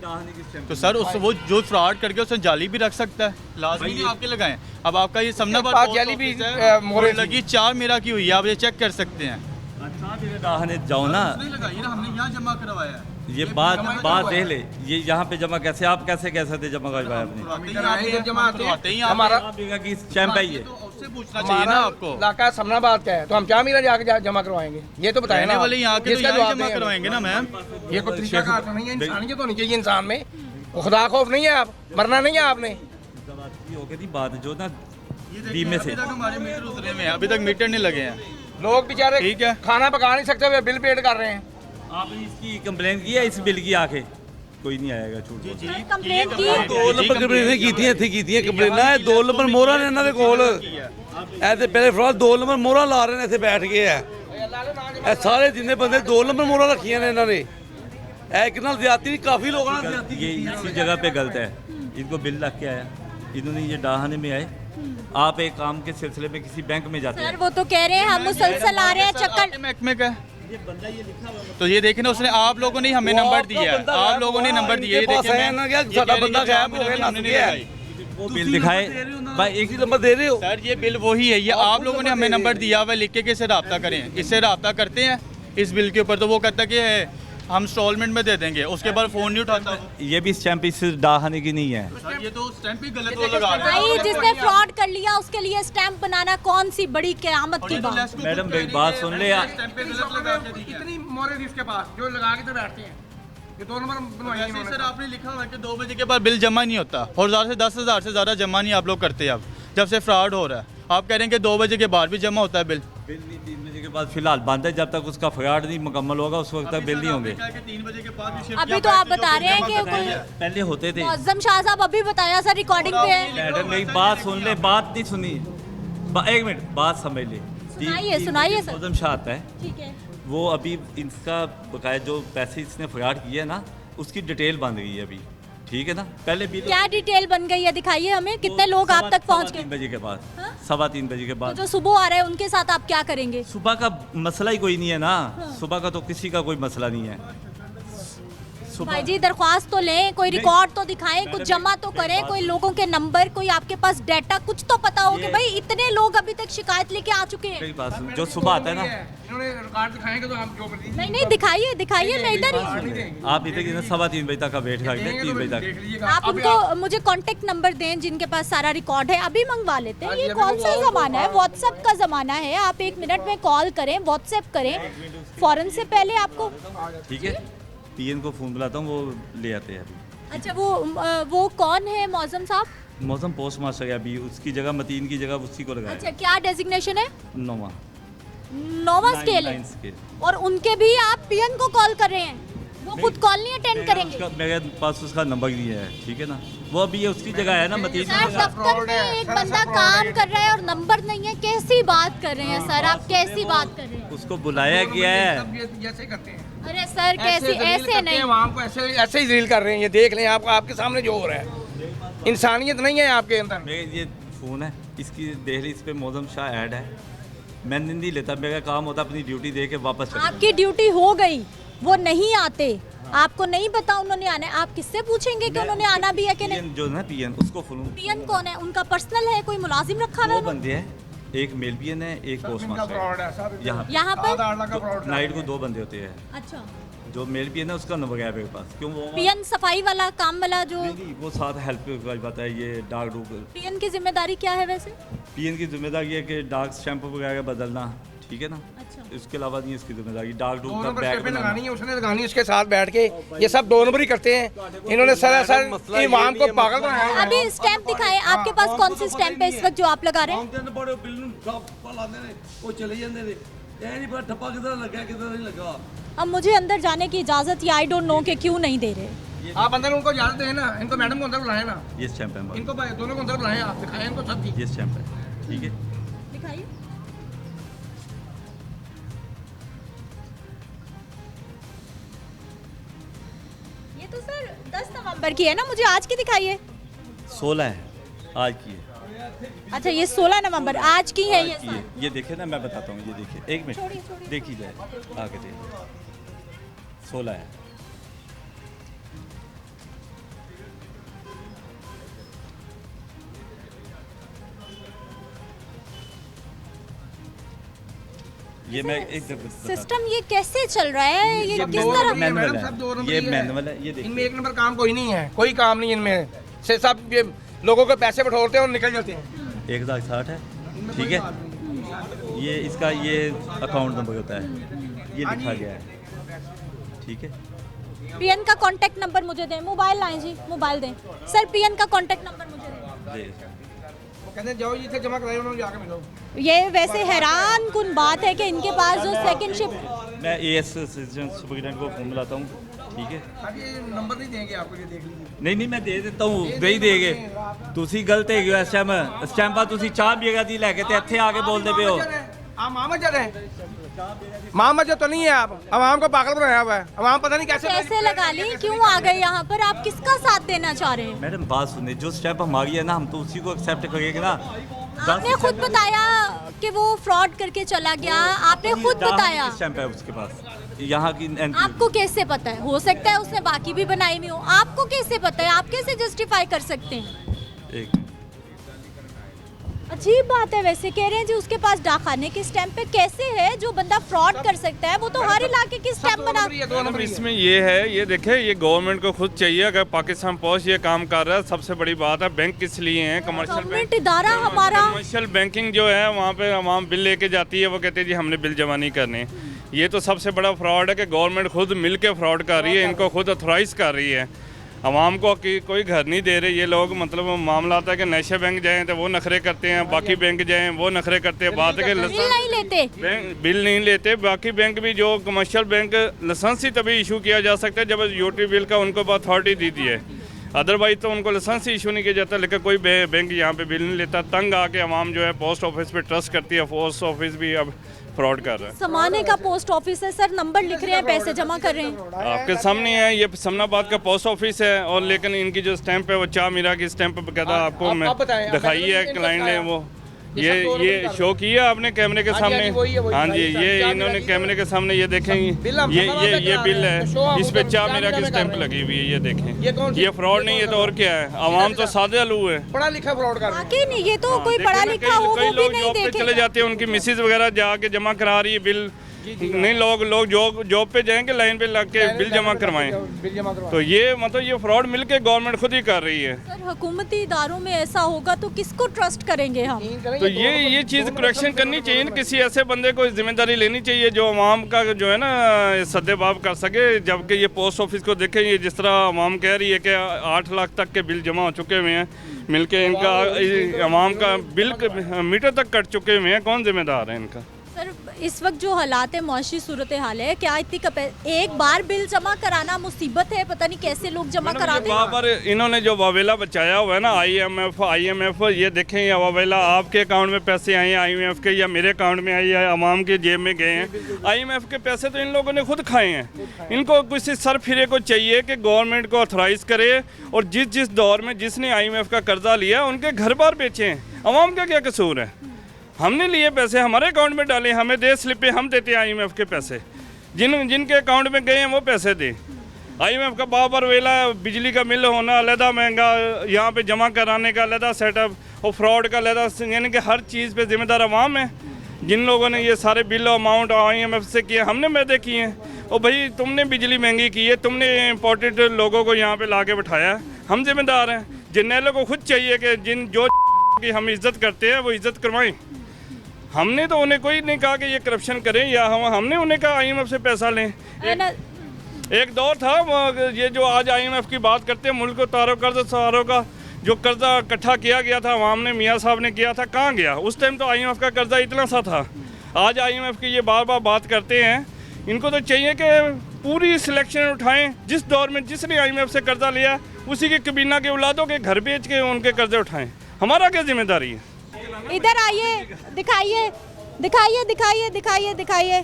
तो सर उस वो जो फ्रॉड करके उसने जाली भी रख सकता है, लाजमी नहीं आपके लगाएं। अब आपका ये समनाबाद पास पोस्ट जाली भी, ऑफिस है, मोहरे और लगी 4 मेरा की हुई है, आप ये चेक कर सकते हैं। अच्छा मेरे डाहने जाओ ना, नहीं लगाई ना, हमने यहाँ जमा करवाया है। ये बात देख ले, ये यहाँ पे जमा कैसे, आप कैसे कह सकते जमा करवाया आपने? करवाते ही आप हमारा आप देखा कि स्टैंप है ये, तो उससे पूछना चाहिए ना आपको। इलाका समनाबाद का है, तो हम क्या मेरा जाके जमा करवाएंगे? ये तो बताया रहने ना, वाले यहाँ के तो इसका यहाँ जवाब जमा दें। करवाएंगे ना मैम। ये कोई तरीका कार तो नहीं है, इंसानियत होनी चाहिए इंसान में। खुदा खौफ नहीं है, आप मरना नहीं है आपने। हो गई थी बात जो ना बीमे से, अभी तक हमारे मीटर उतरे हुए हैं, अभी तक मीटर नहीं लगे हैं। लोग बेचारे ठीक है। खाना पका नहीं सकते हुए बिल पेड कर रहे हैं। आपने इसकी कंप्लेन की है इस बिल की आके? कोई नहीं आएगा, छूट कंप्लेन की? 2 नंबर ਕੰਪਲੇਨਾਂ ਕੀਤੀਆਂ ਇੱਥੇ ਕੀਤੀਆਂ ਕੰਪਲੇਨਾਂ, ਇਹ 2 ਨੰਬਰ ਮੋਹਰਾਂ ਨੇ ਇਹਨਾਂ ਦੇ ਕੋਲ। ਇਹ ਤੇ ਪਹਿਲੇ ਫਰਾਡ 2 ਨੰਬਰ ਮੋਹਰਾਂ ਲਾ ਰਹੇ ਨੇ, ਇੱਥੇ ਬੈਠ ਗਏ ਆ। ਇਹ ਸਾਰੇ ਜਿੰਨੇ ਬੰਦੇ 2 ਨੰਬਰ ਮੋਹਰਾਂ ਰੱਖੀਆਂ ਨੇ ਇਹਨਾਂ ਨੇ। ਇਹ ਇੱਕ ਨਾਲ ਜ਼ਿਆਦਤੀ ਨਹੀਂ, ਕਾਫੀ ਲੋਕਾਂ ਨਾਲ ਜ਼ਿਆਦਤੀ ये इसी जगह पे गलत है, इनको बिल लग के आया, इन्होंने ये डाहाने में आए। आप एक काम के सिलसिले में किसी बैंक में जाते सर हैं, वो तो कह रहे हैं हम मुसलसल आ रहे हैं चक्कर। आपके महकमे का है। तो ये देखें ना, उसने आप लोगों ने हमें नंबर दिया है, आप लोगों ने नंबर दिया है। पास है ना, क्या साडा बंदा गायब हो गया, नस गया है। वो बिल दिखाए भाई, एक एक नंबर दे रहे हो। सर ये बिल वही है, ये आप लोगों ने हमें नंबर दिया हुआ है, लिख के इससे रब्ता करें। इससे रब्ता करते हैं इस बिल के ऊपर, तो वो कहता है कि हम इंस्टॉलमेंट में दे देंगे, उसके बाद फ़ोन नहीं उठाता वो। ये भी स्टैंप इस डाहाने की नहीं है। सर ये तो स्टैंप ही गलत वो लगा रहा भाई है। जिसने फ्रॉड कर लिया उसके लिए स्टैंप बनाना कौन सी बड़ी क़यामत की बात? मैडम मेरी बात सुन ले यार। स्टैंप पे गलत लगा के दी है। कितनी मोहरे थी उसके पास जो लगा के तो बैठते हैं। ये 2 नंबर बनवाई वैसे इन्होंने। सर आपने लिखा हुआ है कि 2 बजे के बाद बिल जमा नहीं होता, और ज़्यादा से 10,000 से ज़्यादा जमा नहीं आप लोग करते। अब जब से फ्रॉड हो रहा है, आप कह रहे हैं कि 2 बजे के बाद भी जमा होता है बिल। बिल नहीं 3 बजे के बाद फिलहाल बंद है, जब तक उसका फ्रॉड नहीं मुकम्मल होगा उस वक्त तक बिल नहीं होंगे। 3 बजे के बाद भी अभी तो आप बता रहे हैं कि कोई पहले होते थे। मुअज्जम शाह साहब अभी बताया सर, रिकॉर्डिंग पे है। मैडम मेरी बात सुन ले, बात नहीं सुनी, 1 मिनट बात समझ ले। सुनाइए सर। मुअज्जम शाह आता है, ठीक है। वो अभी इसका बकाया जो पैसे इसने फ्रॉड किए ना, उसकी डिटेल बन गई है अभी, ठीक है ना। पहले भी क्या डिटेल बन गई है, दिखाइए हमें, कितने लोग आप तक पहुंच 3 गए? बजे के बाद, हाँ? 3:15 बजे के तो बाद। जो सुबह आ रहे हैं उनके साथ आप क्या करेंगे? सुबह का मसला ही कोई नहीं है ना, सुबह का तो किसी का कोई मसला नहीं है। भाई जी दरख्वास्त तो लें, कोई रिकॉर्ड तो दिखाएं, कुछ जमा तो करें, कोई लोगों के नंबर, कोई आपके पास डाटा, कुछ तो पता हो कि भाई इतने लोग अभी तक शिकायत लेके आ चुके हैं। मेरी बात सुन, जो सुबह आता है ना, इन्होंने रिकॉर्ड दिखाएंगे तो हम जो मर्जी नहीं नहीं दिखाइए दिखाइए, मैं इधर ही। आप इधर 3:15 बजे तक का वेट कर लें, 3 बजे तक। देख लीजिएगा। आप उनको मुझे कांटेक्ट नंबर दें जिनके पास सारा रिकॉर्ड है, अभी मंगवा लेते हैं। ये कौन सा ज़माना है, व्हाट्सएप का ज़माना है। आप 1 मिनट में कॉल करें, व्हाट्सएप करें, फ़ौरन से पहले आपको। ठीक है, पीएन को फ़ोन बुलाता हूँ, वो ले आते हैं अभी। अच्छा वो कौन है मौसम साहब? मौसम पोस्ट मास्टर है अभी, उसकी जगह मतीन की जगह उसी को लगाया। अच्छा क्या डेजिग्नेशन है? 9वां स्केल है। 9 स्केल। और उनके भी आप पीएन को कॉल कर रहे हैं, वो खुद कॉल नहीं अटेंड करेंगे? उसका मेरे पास उसका नंबर नहीं है, ठीक है ना। वो अभी ये उसकी जगह है ना, मतीन की सर जगह। दफ्तर में एक बंदा काम कर रहा है और नंबर नहीं है, कैसी बात कर रहे हैं सर आप, कैसी बात कर रहे हैं? उसको बुलाया गया है, जैसे करते हैं अरे सर कैसे ऐसे नहीं, आवाम को ऐसे ऐसे ही ड्रिल कर रहे हैं। ये देख लें, आप आपके सामने जो हो रहा है, इंसानियत नहीं है आपके अंदर। मेरे ये फ़ोन है, इसकी देख इस पे मौजम शाह ऐड है, मैं नहीं लेता, मेरा काम होता अपनी ड्यूटी दे के वापस चले आपकी ड्यूटी हो गई, वो नहीं आते, आपको नहीं पता उन्होंने आना है, आप किससे पूछेंगे कि उन्होंने आना भी है कि नहीं? पीएन जो है ना, पीएन उसको फॉलो। पीएन कौन है? उनका पर्सनल है, कोई मुलाजिम रखा हुआ दो है? बंदे हैं, एक मेल पीएन है, एक पोस्ट मास्टर है। यहाँ पर नाइट को 2 बंदे होते हैं, अच्छा, जो मेल पीएन है उसका नंबर है मेरे पास। क्यों वो पीएन सफाई वाला काम वाला जो नहीं, वो साथ हेल्प वाली बात है। ये डार्क डूब पीएन की जिम्मेदारी क्या है वैसे? पीएन की जिम्मेदारी है कि डार्क शैम्पू वगैरह बदलना, ठीक है ना। अच्छा, इसके अलावा नहीं इसकी जिम्मेदारी डार्क डूब 2 का नंबर बैग स्टेपे बनाना। लगानी है, उसने लगानी है उसके साथ बैठ के। ये सब 2 नंबर ही करते हैं। इन्होंने सरासर इमाम को पागल बनाया हुआ है। अभी स्टैंप दिखाएं, आपके पास कौन सी स्टैंप है इस वक्त जो आप लगा रहे हैं? बड़े बिल लाते ने वो चले जाते ने, ये नहीं पता ठप्पा किधर लगा किधर नहीं लगा। अब मुझे अंदर जाने की इजाजत या आई डोंट नो कि क्यों नहीं दे रहे। आप अंदर उनको इजाजत दें ना, इनको मैडम को अंदर बुलाएं ना, ये स्टैम्प है, इनको दोनों को अंदर बुलाएं, आप दिखाएं इनको सब चीज़। ये स्टैम्प है, ठीक है। दिखाइए। ये तो सर 10 नवंबर की है ना, मुझे आज की दिखाइए। 16 है आज की है। अच्छा, ये 16 नवंबर आज की है ये सारी। ये देखिए ना, मैं बताता हूँ, ये देखिए, एक छोड़िए, मिनट छोड़िए। देखिए जाए, आगे देखिए, 16 है। ये मैं एक सिस्टम ये कैसे चल रहा है, ये किस तरह? मैनुअल सब 2 नंबर है, ये ही है। मैनुअल है, ये देखिए। इनमें 1 नंबर काम कोई नहीं है, कोई काम नहीं इनमें से। सब ये लोगों के पैसे बटोरते हैं और निकल जाते हैं। 1060 है, ठीक है। ये इसका ये अकाउंट नंबर होता है, ये लिखा गया है, ठीक है। पीएन का कांटेक्ट नंबर मुझे दें, मोबाइल लाएं जी, मोबाइल दें सर, पीएन का कांटेक्ट नंबर मुझे दें। वो कहते हैं जाओ जिसे जमा कराए उन्होंने जाके मिलो। ये वैसे हैरान कुन बात है कि इनके पास जो सेकंड शिफ्ट। मैं एएस सुपरिटेंडेंट को फोन मिलाता हूँ, ठीक है। अब ये नंबर नहीं देंगे आपको, ये देख लीजिए। नहीं नहीं, मैं दे देता हूँ, दे ही देंगे। ਤੁਸੀਂ ਗਲਤ ਹੈਗੇ ਹੋ ਇਸ ਟਾਈਮ ਬਾਅਦ ਤੁਸੀਂ ਚਾਹ ਬੀਏਗਾ ਦੀ ਲੈ ਕੇ ਤੇ ਇੱਥੇ ਆ ਕੇ ਬੋਲਦੇ ਪਏ ਹੋ। आप मोहम्मद है, मोहम्मद तो नहीं है। आप आवाम को पागल बनाया हुआ है। आवाम पता नहीं कैसे लगा ली, क्यों आ गए यहाँ पर? आप किसका साथ देना चाह रहे हैं? मैडम बात सुनिए, जो स्टेप हमारी है ना, हम तो उसी को एक्सेप्ट करेंगे ना। आपने खुद बताया कि वो फ्रॉड करके चला गया, आपने खुद बताया। स्टैम्प है उसके पास, यहाँ की आपको कैसे पता है? हो सकता है उसने बाकी भी बनाई हुई हो, आपको कैसे पता है? आप कैसे जस्टिफाई कर सकते हैं? एक अजीब बात है वैसे, कह रहे हैं जी उसके पास डाकखाने के स्टैंप पे। कैसे है जो बंदा फ्रॉड कर सकता है, वो तो हर इलाके की स्टैंप बना। मैडम इसमें ये है, ये देखे, ये गवर्नमेंट को खुद चाहिए। अगर पाकिस्तान पोस्ट ये काम कर रहा है, सबसे बड़ी बात है। बैंक किस लिए है? कमर्शियल गवर्नमेंट इदारा हमारा। कमर्शियल बैंकिंग जो है, वहाँ पे आवाम बिल लेके जाती है, वो कहते हैं जी हमने बिल जमा नहीं करने। ये तो सबसे बड़ा फ्रॉड है कि गवर्नमेंट खुद मिल के फ्रॉड कर रही है, इनको खुद अथोराइज कर रही है। आवाम को कोई घर नहीं दे रहे ये लोग। मतलब मामला आता है कि नशे बैंक जाएं तो वो नखरे करते हैं, बाकी बैंक जाएं वो नखरे करते हैं। बात है कि बिल नहीं लेते, बिल नहीं लेते। बाकी बैंक भी, जो कमर्शियल बैंक, लाइसेंस ही तभी इशू किया जा सकता है जब यूटी बिल का उनको अथॉरिटी दी थी है। अदरवाइज तो उनको लाइसेंस ही इशू नहीं किया जाता। लेकिन कोई बैंक यहाँ पे बिल नहीं लेता। तंग आके आवाम जो है पोस्ट ऑफिस पे ट्रस्ट करती है। पोस्ट ऑफिस भी अब फ्रॉड कर रहा है। समाने का पोस्ट ऑफिस है सर, नंबर लिख रहे हैं, पैसे जमा कर रहे हैं। आपके सामने है, ये समनाबाद का पोस्ट ऑफिस है। और लेकिन इनकी जो स्टैंप है वो चाह मीरा की स्टैंप पे कहता है। आपको मैं दिखाई है, क्लाइंट ने वो ये शो किया आपने कैमरे के सामने। हाँ जी, ये इन्होंने कैमरे के सामने, ये देखें, ये बिल है, इस पे चाह मीरा की स्टैंप लगी हुई है। ये देखें, ये फ्रॉड नहीं है तो और क्या है? आवाम तो सादे आलू है, पढ़ा लिखा फ्रॉड कर। वाकई नहीं, ये तो कोई पढ़ा लिखा हो वो भी नहीं देखेगा। चले जाते हैं, उनकी मिसेज वगैरह जाके जमा करा रही है बिल। नहीं, लोग जॉब पे जाएंगे, लाइन पे लग के बिल जमा करवाएं। तो ये मतलब ये फ्रॉड मिलके गवर्नमेंट खुद ही कर रही है। सर हुकूमती इदारों में ऐसा होगा तो किसको ट्रस्ट करेंगे हम? तो ये चीज़ करेक्शन करनी चाहिए। किसी ऐसे बंदे को जिम्मेदारी लेनी चाहिए जो अवाम का जो है ना सद्देबाब कर सके। जबकि ये पोस्ट ऑफिस को देखें, ये जिस तरह अवाम कह रही है कि 8 लाख तक के बिल जमा हो चुके हुए हैं मिलके, इनका अवाम का बिल मीटर तक कट चुके हुए हैं। कौन जिम्मेदार है इनका? सर इस वक्त जो हालात है, मुआशी सूरत हाल है, क्या इतनी एक बार बिल जमा कराना मुसीबत है? पता नहीं कैसे लोग जमा कराते हैं। वहाँ पर इन्होंने जो वावेला बचाया हुआ है ना, IMF, ये देखें, ये वावेला आपके अकाउंट में पैसे आए हैं IMF के, या मेरे अकाउंट में आए या अवाम के जेब में गए हैं। IMF के पैसे तो इन लोगों ने खुद खाए हैं। इनको किसी सर फिरे को चाहिए कि गवर्नमेंट को ऑथराइज़ करे और जिस दौर में जिसने IMF का कर्जा लिया उनके घर बार बेचें। अवाम का क्या कसूर है? हमने लिए पैसे, हमारे अकाउंट में डाले, हमें दे स्लिपें, हम देते हैं IMF के पैसे। जिनके अकाउंट में गए हैं वो पैसे दें। IMF का बाबर वेला, बिजली का बिल होना अलहदा महंगा, यहाँ पे जमा कराने का अलहदा सेटअप और फ्रॉड का अलहदा, यानी कि हर चीज़ पे जिम्मेदार अवाम है। जिन लोगों ने ये सारे बिल अमाउंट IMF से किए, हमने मैदे किए हैं। और भाई तुमने बिजली महंगी की है, तुमने इम्पोर्टेड लोगों को यहाँ पे ला के बैठाया, हम जिम्मेदार हैं। जर्नैलों को खुद चाहिए कि जो की हम इज्जत करते हैं वो इज्जत करवाएं। हमने तो उन्हें कोई नहीं कहा कि ये करप्शन करें, या हमने उन्हें कहा IMF से पैसा लें। एक दौर था ये जो आज IMF की बात करते हैं, मुल्क को तारो कर्ज सहारों का जो कर्जा इकट्ठा किया गया था अवाम ने, मियाँ साहब ने किया था, कहाँ गया? उस टाइम तो IMF का कर्जा इतना सा था। आज IMF की ये बार बार बात करते हैं। इनको तो चाहिए कि पूरी सिलेक्शन उठाएं। जिस दौर में जिसने IMF से कर्जा लिया उसी के कबीना के औलादों के घर बेच के उनके कर्जे उठाएं। हमारा क्या जिम्मेदारी है? इधर आइए, दिखाइए दिखाइए दिखाइए दिखाइए दिखाइए।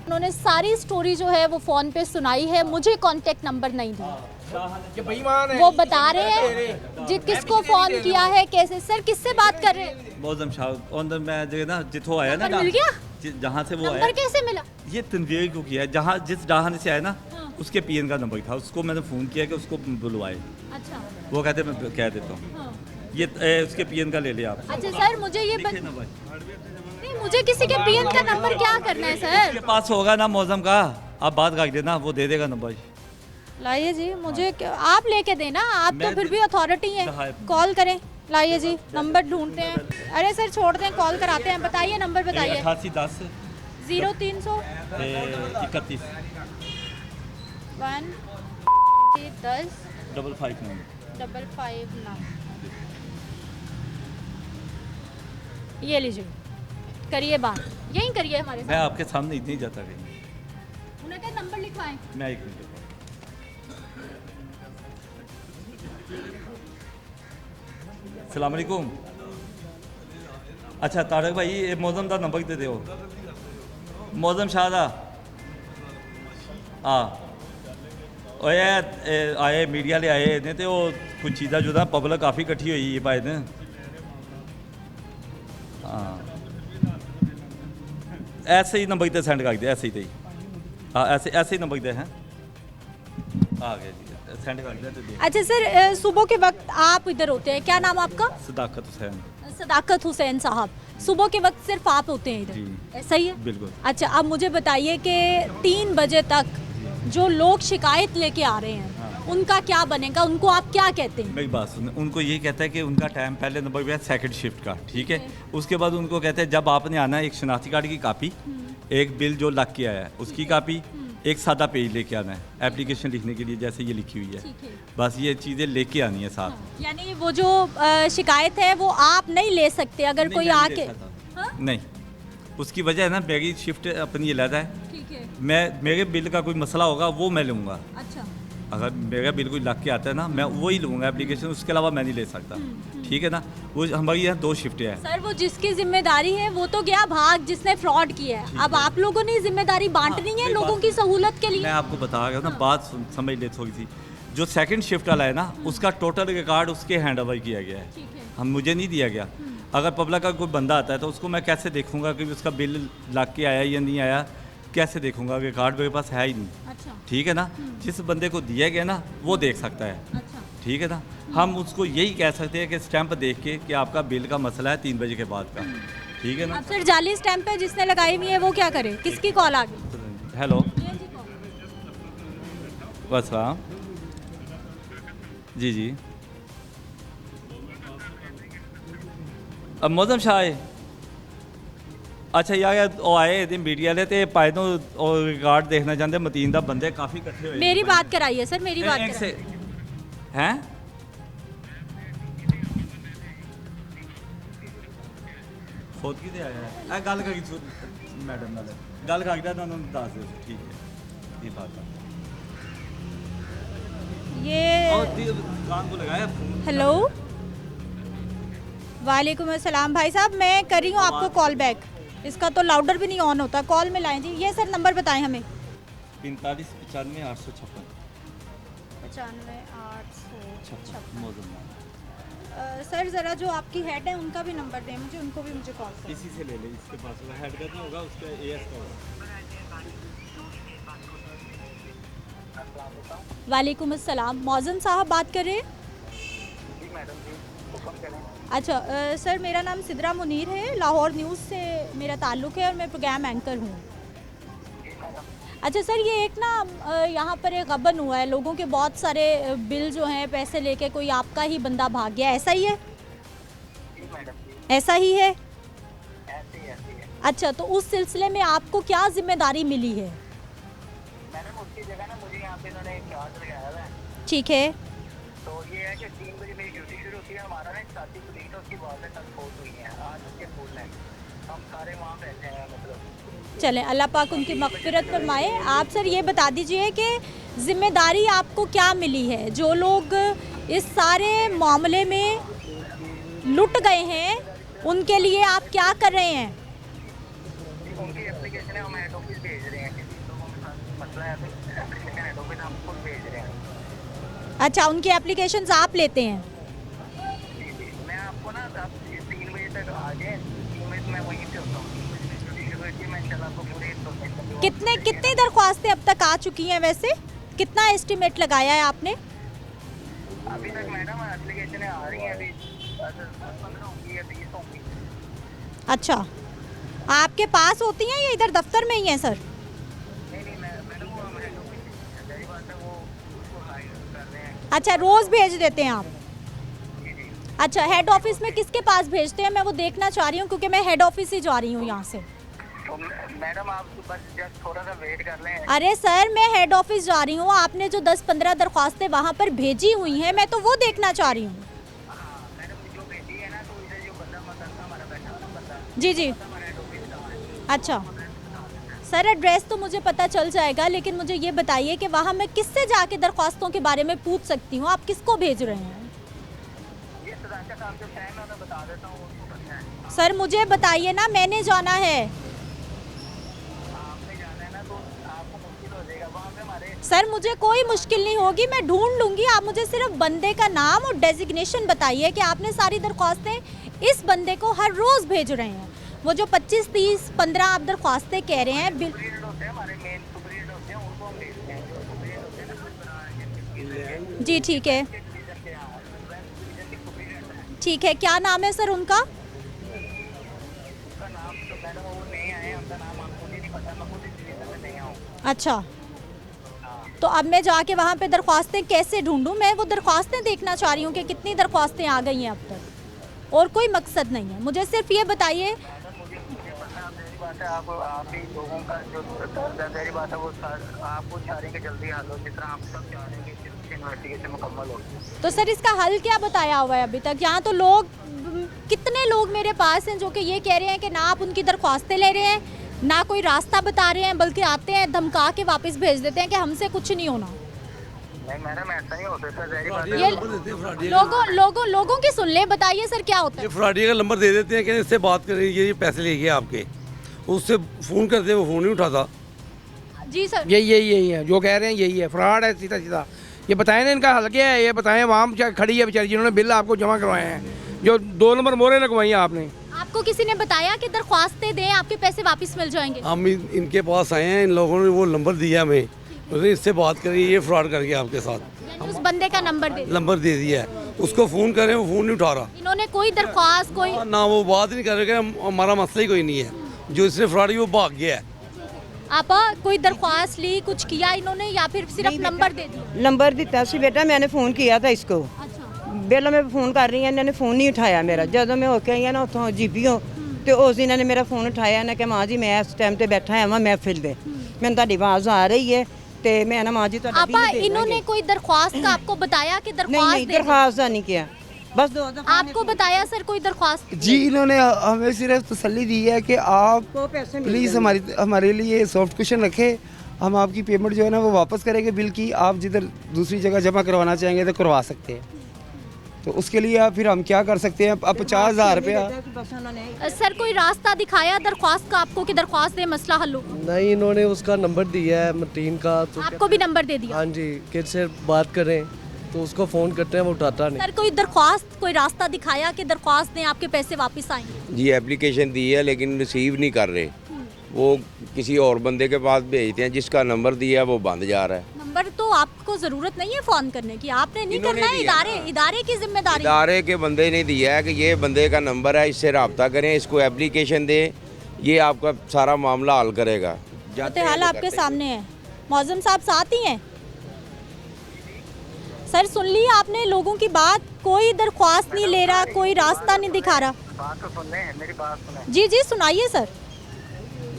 उन्होंने सारी स्टोरी जो है वो फ़ोन पे सुनाई है, मुझे कांटेक्ट नंबर नहीं दिया। वो बता रहे हैं जी किसको फ़ोन किया है, कैसे। सर किससे बात कर रहे हैं? मौजम शाह अंदर मैं जो ना जिथो आया ना, मिल गया? जहाँ से वो नंबर आया कैसे मिला? ये तनवीर को किया, जहाँ जिस डहाने से आया ना उसके PN का नंबर था, उसको मैंने फ़ोन किया कि उसको बुलवाए। अच्छा, वो कहते मैं कह देता हूँ। ये उसके PN का ले लिया आप। अच्छा सर, मुझे ये नहीं, मुझे किसी के PN का नंबर क्या करना है सर? उसके पास होगा ना मौजम का, आप बात कर देना, वो दे देगा नंबर। लाइए जी, मुझे आप लेके देना, आप तो फिर भी अथॉरिटी हैं, कॉल करें। लाइए जी, नंबर ढूंढते हैं। अरे सर छोड़ दें, कॉल कराते हैं। बताइए नंबर बताइए। 8810 0300 31 10 559। ये लीजिए, करिए बात, यहीं करिए हमारे मैं साथ। आपके सामने इतनी जाता कहीं, उन्हें क्या नंबर लिखवाएं? मैं एक मिनट। सलाम अलैकुम। अच्छा तारक भाई, ये मौजम का नंबर दे दो। मौजम शाह दा आए मीडिया ले आए ने, तो कुछ चीज़ा जो पब्लिक काफ़ी इकट्ठी हुई है पाए ने। हाँ, ऐसे ही नंबर ते सेंड कर दिया, ऐसे ही हाँ, ऐसे ही नंबर दे हैं, आ गया जी, सेंड कर दिया तो दे। अच्छा सर, सुबह के वक्त आप इधर होते हैं, क्या नाम आपका? सदाकत हुसैन। सदाकत हुसैन साहब, सुबह के वक्त सिर्फ आप होते हैं इधर? जी, ऐसा ही है? बिल्कुल। अच्छा, अब मुझे बताइए कि 3 बजे तक जो लोग शिकायत लेके आ रहे हैं, उनका क्या बनेगा? उनको आप क्या कहते हैं? मेरी बात सुन, उनको ये कहता है कि उनका टाइम पहले नंबर पे है सेकंड शिफ्ट का, ठीक है। उसके बाद उनको कहते हैं जब आपने आना है, एक शनाख्ती कार्ड की कापी, एक बिल जो लग के आया है उसकी कापी, एक सादा पेज लेके आना है एप्लीकेशन लिखने के लिए, जैसे ये लिखी हुई है। बस ये चीज़ें लेके आनी है साथ। यानी वो जो शिकायत है वो आप नहीं ले सकते अगर कोई आके? नहीं, उसकी वजह है ना, मेरी शिफ्ट अपनी अलग है। ठीक है। मेरे बिल का कोई मसला होगा वो मैं लूँगा। अच्छा, अगर मेरा बिल कोई लग के आता है ना, मैं वही लूँगा एप्लीकेशन, उसके अलावा मैं नहीं ले सकता। ठीक है ना। वो हमारी यहाँ 2 शिफ्टें हैं। सर वो जिसकी जिम्मेदारी है वो तो गया भाग, जिसने फ्रॉड किया है। अब आप लोगों ने जिम्मेदारी बांटनी है लोगों की सहूलत के लिए। मैं आपको बता रहा हूँ ना, बात समझ ले थोड़ी सी। जो सेकंड शिफ्ट वाला है ना, उसका टोटल रिकॉर्ड उसके हैंड ओवर किया गया है, हम मुझे नहीं दिया गया। अगर पब्लिक का कोई बंदा आता है तो उसको मैं कैसे देखूंगा कि उसका बिल लग के आया या नहीं आया? कैसे देखूंगा? रिकॉर्ड मेरे पास है ही नहीं। अच्छा। ठीक है ना। जिस बंदे को दिया गया ना वो देख सकता है। अच्छा। ठीक है ना। हम उसको यही कह सकते हैं कि स्टैंप देख के कि आपका बिल का मसला है 3 बजे के बाद का। ठीक है ना। अब सर जाली स्टैंप पे जिसने लगाई हुई है वो क्या करे? किसकी कॉल आ गई? हेलो, बस हाँ जी जी। अब मौजम शाह आए। अच्छा यार वो आए दिन मीडिया ले ते पाए तो और रिकॉर्ड देखना चाहते मतीन दा बंदे काफ़ी इकट्ठे हुए। मेरी बात कराइए सर, मेरी बात कराइए। हैं ਫੋਨ ਕਿਤੇ ਆਇਆ ਹੈ ਇਹ ਗੱਲ ਕਰੀ ਮੈਡਮ ਨਾਲ ਗੱਲ ਕਰਕੇ ਤਾਂ ਉਹਨਾਂ ਨੂੰ ਦੱਸ ਦਿਓ ਠੀਕ ਹੈ ਇਹ ਬਾਤ ਹੈ ये और दुकान को लगाया फोन हेलो, वालेकुम अस्सलाम भाई साहब, मैं कर रही हूँ आपको कॉल बैक। इसका तो लाउडर भी नहीं ऑन होता, कॉल में लाएं जी। ये सर नंबर बताएं हमें। 45 95 856 95 856। सर ज़रा जो आपकी हेड है उनका भी नंबर दें मुझे, उनको भी मुझे कॉल करें। इसी से ले ले, इसके पास होगा हेड का नहीं होगा, उसका एएस का होगा। वालेकुम अस्सलाम, मौज़न साहब बात कर रहे हैं? अच्छा सर, मेरा नाम सिद्रा मुनीर है, लाहौर न्यूज़ से मेरा ताल्लुक़ है और मैं प्रोग्राम एंकर हूँ। अच्छा सर, ये एक ना यहाँ पर एक गबन हुआ है, लोगों के बहुत सारे बिल जो हैं पैसे लेके कोई आपका ही बंदा भाग गया, ऐसा ही है? ऐसा ही है? अच्छा, तो उस सिलसिले में आपको क्या जिम्मेदारी मिली है? ठीक है। तो ये है कि 3 बजे मेरी ड्यूटी शुरू होती है, हमारा ना एक साथी पुलिस है, उसकी वालदा कल फोन हुई है, आज उसके फूल है, हम सारे वहाँ बैठे हैं। मतलब चलें, अल्लाह पाक उनकी मग़फ़िरत फरमाए। आप सर ये बता दीजिए कि ज़िम्मेदारी आपको क्या मिली है? जो लोग इस सारे मामले में लुट गए हैं उनके लिए आप क्या कर रहे हैं? उनकी एप्लीकेशन है, हम हेड ऑफिस भेज रहे हैं, किसी लोगों के साथ मसला है तो एप्लीकेशन हेड ऑफिस हम खुद भेज रहे हैं। अच्छा, उनकी एप्लीकेशंस आप लेते हैं? जी, मैं आपको ना आप 3 बजे तक आ जाए, 3 बजे मैं वहीं पे होता हूँ, 3 बजे ड्यूटी शुरू होती है, मैं इंशाल्लाह आपको पूरी इन्फॉर्मेशन। कितनी दरख्वास्तें अब तक आ चुकी हैं वैसे? कितना एस्टिमेट लगाया है आपने? अभी तक मैडम एप्लीकेशन आ रही हैं, अभी 15 होंगी या 20 होंगी। अच्छा, आपके पास होती हैं या इधर दफ्तर में ही हैं सर? अच्छा, रोज़ भेज देते हैं आप? अच्छा, हेड ऑफिस में किसके पास भेजते हैं? मैं वो देखना चाह रही हूँ क्योंकि मैं हेड ऑफिस ही जा रही हूँ यहाँ से। तो मैडम आप बस जस्ट थोड़ा सा वेट कर लें। अरे सर, मैं हेड ऑफिस जा रही हूँ, आपने जो 10-15 दरख्वास्तें वहाँ पर भेजी हुई हैं मैं तो वो देखना चाह रही हूँ। मैडम जो भेजी है ना, तो इधर जो बंदा मसला हमारा बैठा है ना बंदा, जी जी। अच्छा सर, एड्रेस तो मुझे पता चल जाएगा, लेकिन मुझे ये बताइए कि वहाँ मैं किससे जाके दरख्वास्तों के बारे में पूछ सकती हूँ? आप किसको भेज रहे हैं? ये सदाकत साहब जो टाइम है मैं बता देता हूँ, उसको करना है। सर मुझे बताइए ना, मैंने जाना है। आपने जाना है ना तो आपको मुश्किल हो जाएगा वहाँ पे हमारे। सर मुझे कोई मुश्किल नहीं होगी, मैं ढूंढ लूँगी। आप मुझे सिर्फ बंदे का नाम और डेजिग्नेशन बताइए कि आपने सारी दरख्वास्तें इस बंदे को हर रोज़ भेज रहे हैं। वो जो 25, 30, 15 आप दरख्वास्तें कह रहे हैं, बिल जी ठीक है, ठीक है। क्या नाम है सर उनका? अच्छा, तो अब मैं जाके वहाँ पे दरख्वास्तें कैसे ढूंढूं? मैं वो दरख्वास्तें देखना चाह रही हूँ कि कितनी दरख्वास्तें आ गई हैं अब तक, और कोई मकसद नहीं है। मुझे सिर्फ ये बताइए। आप ही लोगों का जो दर्द बात है वो आपको चाह रहे हैं कि जल्दी हल हो, जिस तरह आप सब चाह रहे हैं कि इन्वेस्टिगेशन मुकम्मल हो। तो सर इसका हल क्या बताया हुआ है अभी तक? यहाँ तो लोग, कितने लोग मेरे पास हैं जो कि ये कह रहे हैं कि ना आप उनकी दरख्वास्तें ले रहे हैं, ना कोई रास्ता बता रहे हैं, बल्कि आते हैं धमका के वापस भेज देते हैं कि हमसे कुछ नहीं होना। नहीं मैडम, ऐसा नहीं हो सकता। ये लोगों की सुन ले, बताइए सर क्या होता है? ये फ्रॉडी का नंबर दे देते हैं कि इससे बात करें, ये पैसे ले गए आपके, उससे फ़ोन करते वो फ़ोन नहीं उठाता। जी सर, यही है जो कह रहे हैं, यही है फ्रॉड है सीधा सीधा। ये बताएं ना इनका हल क्या है, ये बताएं। वहाँ खड़ी है बेचारी जिन्होंने बिल आपको जमा करवाए हैं, जो 2 नंबर मोहरें लगवाई हैं आपने। आपको किसी ने बताया कि दरख्वास्तें दें, आपके पैसे वापस मिल जाएंगे? हम इनके पास आए हैं, इन लोगों ने वो नंबर दिया हमें, उसने इससे बात करी, ये फ्रॉड करके आपके साथ उस बंदे का नंबर दे दिया है, उसको फ़ोन करें वो फ़ोन नहीं उठा रहा। इन्होंने कोई दरख्वास्त कोई ना वो बात नहीं कर रहे कि हमारा मसला ही कोई नहीं है, जो इसने फ्रॉड वो भाग गया है। आपा कोई दरख्वास्त ली, कुछ किया इन्होंने, या फिर सिर्फ नंबर दे दिया? नंबर दिता सी बेटा, मैंने फ़ोन किया था इसको। अच्छा, बेला मैं फ़ोन कर रही हूँ, इन्होंने फ़ोन नहीं उठाया मेरा। जब मैं होके आई ना उतों जीपीओ, तो उस दिन इन्होंने मेरा फ़ोन उठाया ना कि माँ जी मैं इस टाइम पे बैठा है वहाँ महफिल दे, मैंने ਤੁਹਾਡੀ आवाज़ आ रही है, तो मैं ना माँ जी आपा इन्होंने कोई दरख्वास्त का आपको बताया कि नहीं दरख्वास्त नहीं दरख्वास्त नहीं किया। बस 2 दफा आपको बताया सर कोई दरख्वास्त? जी इन्होंने हमें सिर्फ तसल्ली दी है कि आप पैसे प्लीज़ हमारे लिए सॉफ्ट कुशन रखें, हम आपकी पेमेंट जो है ना वो वापस करेंगे बिल की, आप जिधर दूसरी जगह जमा करवाना चाहेंगे तो करवा सकते हैं। तो उसके लिए आप फिर हम क्या कर सकते हैं? अब 50,000 रुपया। सर कोई रास्ता दिखाया दरख्वास्त का आपको कि दरख्वास्त दे मसला हल हो? नहीं, इन्होंने उसका नंबर दिया है मटीन का, तो आपको भी नंबर दे दिया? हाँ जी, किससे बात करें तो उसको फ़ोन करते हैं, वो उठाता नहीं। सर कोई दरख्वास्त, कोई रास्ता दिखाया कि दरख्वास्त ने आपके पैसे वापस आएंगे? जी एप्लीकेशन दी है लेकिन रिसीव नहीं कर रहे, वो किसी और बंदे के पास भेजते हैं जिसका नंबर दिया है वो बंद जा रहा है। नंबर तो आपको जरूरत नहीं है फोन करने की, आपने नहीं करना है, इदारे की जिम्मेदारी। इदारे के बंदे ने दिया है कि ये बंदे का नंबर है, इससे रब्ता करें, इसको एप्लीकेशन दें, ये आपका सारा मामला हल करेगा। हाल आपके सामने है, मौजम साहब साथ ही हैं। सर सुन ली आपने लोगों की बात, कोई दरख्वास्त नहीं ले रहा, कोई रास्ता नहीं दिखा रहा। बात तो सुन लें, मेरी बात सुने। जी जी सुनाइए सर।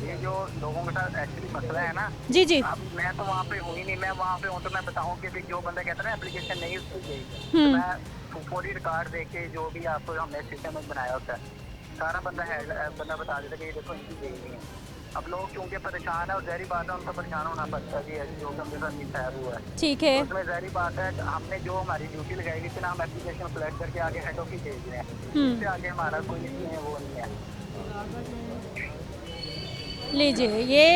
ये जो लोगों के साथ एक्चुअली मसला है ना, जी जी, अब मैं तो वहाँ पे हूँ ही नहीं, मैं वहाँ पे हूँ तो मैं बताऊँ कि भी जो बंदा कहता है ना एप्लीकेशन नहीं उसको गई, तो मैं पूरी रिकॉर्ड देख के जो भी आपको हमने सिस्टम में बनाया होता है सारा बंदा बता देता कि ये देखो इनकी गई नहीं है। अब लोग क्योंकि परेशान है और जहरी बात है उनको परेशान होना पड़ता है कि जो उनके साथ मिसहैप हुआ है, ठीक है। उसमें जहरी बात है हमने जो हमारी ड्यूटी लगाई थी ना, हम एप्लीकेशन कलेक्ट करके आगे हेड ऑफिस भेज रहे हैं, इससे आगे हमारा कोई इसमें वो नहीं है। लीजिए ये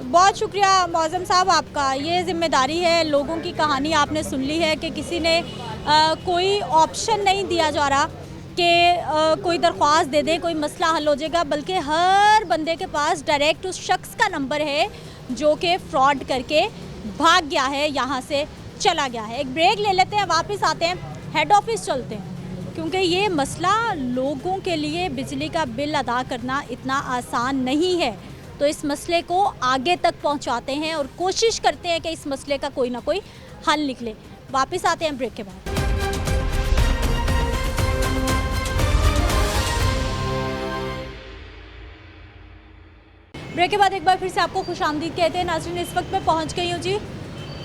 बहुत शुक्रिया मौज़म साहब आपका, ये ज़िम्मेदारी है, लोगों की कहानी आपने सुन ली है कि किसी ने कोई ऑप्शन नहीं दिया जा रहा कि कोई दरख्वास्त दे दे कोई मसला हल हो जाएगा, बल्कि हर बंदे के पास डायरेक्ट उस शख्स का नंबर है जो कि फ्रॉड करके भाग गया है, यहाँ से चला गया है। एक ब्रेक ले लेते हैं, वापस आते हैं, हेड ऑफिस चलते हैं, क्योंकि ये मसला लोगों के लिए बिजली का बिल अदा करना इतना आसान नहीं है। तो इस मसले को आगे तक पहुंचाते हैं और कोशिश करते हैं कि इस मसले का कोई ना कोई हल निकले। वापस आते हैं ब्रेक के बाद। ब्रेक के बाद एक बार फिर से आपको खुशामदीद कहते हैं। नाज़रीन, इस वक्त मैं पहुंच गई हूँ जी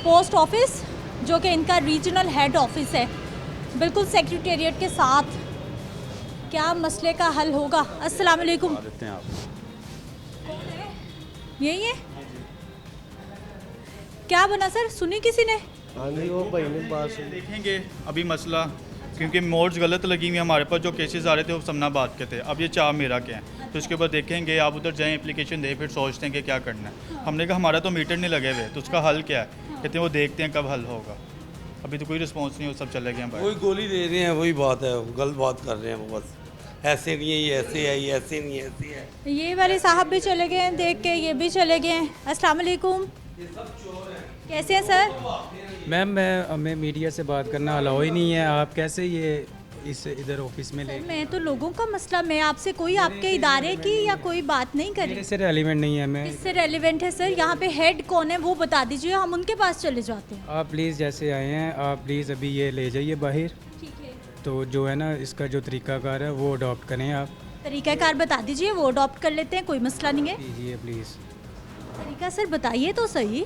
पोस्ट ऑफिस, जो कि इनका रीजनल हेड ऑफिस है, बिल्कुल सेक्रेटेरिएट के साथ। क्या मसले का हल होगा? अस्सलाम वालेकुम। यही है? क्या बना सर, सुनी किसी ने? हाँ जी, वो भाई ने बात देखेंगे अभी मसला, क्योंकि मोड्स गलत लगी हुई हमारे पास, जो केसेस आ रहे थे वो समनाबाद के थे, अब ये 4 मेरा के हैं, तो इसके बाद देखेंगे, आप उधर जाएं एप्लीकेशन दें, फिर सोचते हैं कि क्या करना है। हमने कहा हमारा तो मीटर नहीं लगे हुए, तो उसका हल क्या है? कहते हैं वो देखते हैं कब हल होगा, अभी तो कोई रिस्पॉन्स नहीं हो, सब चले गए हैं। वही गोली दे रहे हैं, वही बात है, गलत बात कर रहे हैं वो, बस ऐसे नहीं है, ये ऐसे है, ये ऐसे नहीं है, ऐसे है। ये वाले साहब भी चले गए हैं देख के, ये भी चले गए हैं। अस्सलाम वालेकुम, कैसे हैं सर? मैम हमें मीडिया से बात करना अलाउ ही नहीं है, आप कैसे ये इस इधर ऑफिस में ले? मैं तो लोगों का मसला, मैं आपसे कोई आपके इदारे की या कोई बात नहीं कर रही। इससे रेलिवेंट नहीं है। मैं इससे रेलिवेंट है सर, यहाँ पे हेड कौन है वो बता दीजिए, हम उनके पास चले जाते हैं। आप प्लीज़ जैसे आए हैं, आप प्लीज़ अभी ये ले जाइए बाहर, ठीक है? तो जो है ना इसका जो तरीकाकार है वो अडॉप्ट करें आप। तरीकाकार बता दीजिए, वो अडॉप्ट कर लेते हैं, कोई मसला नहीं है। कीजिए प्लीज़। तरीका सर बताइए तो सही,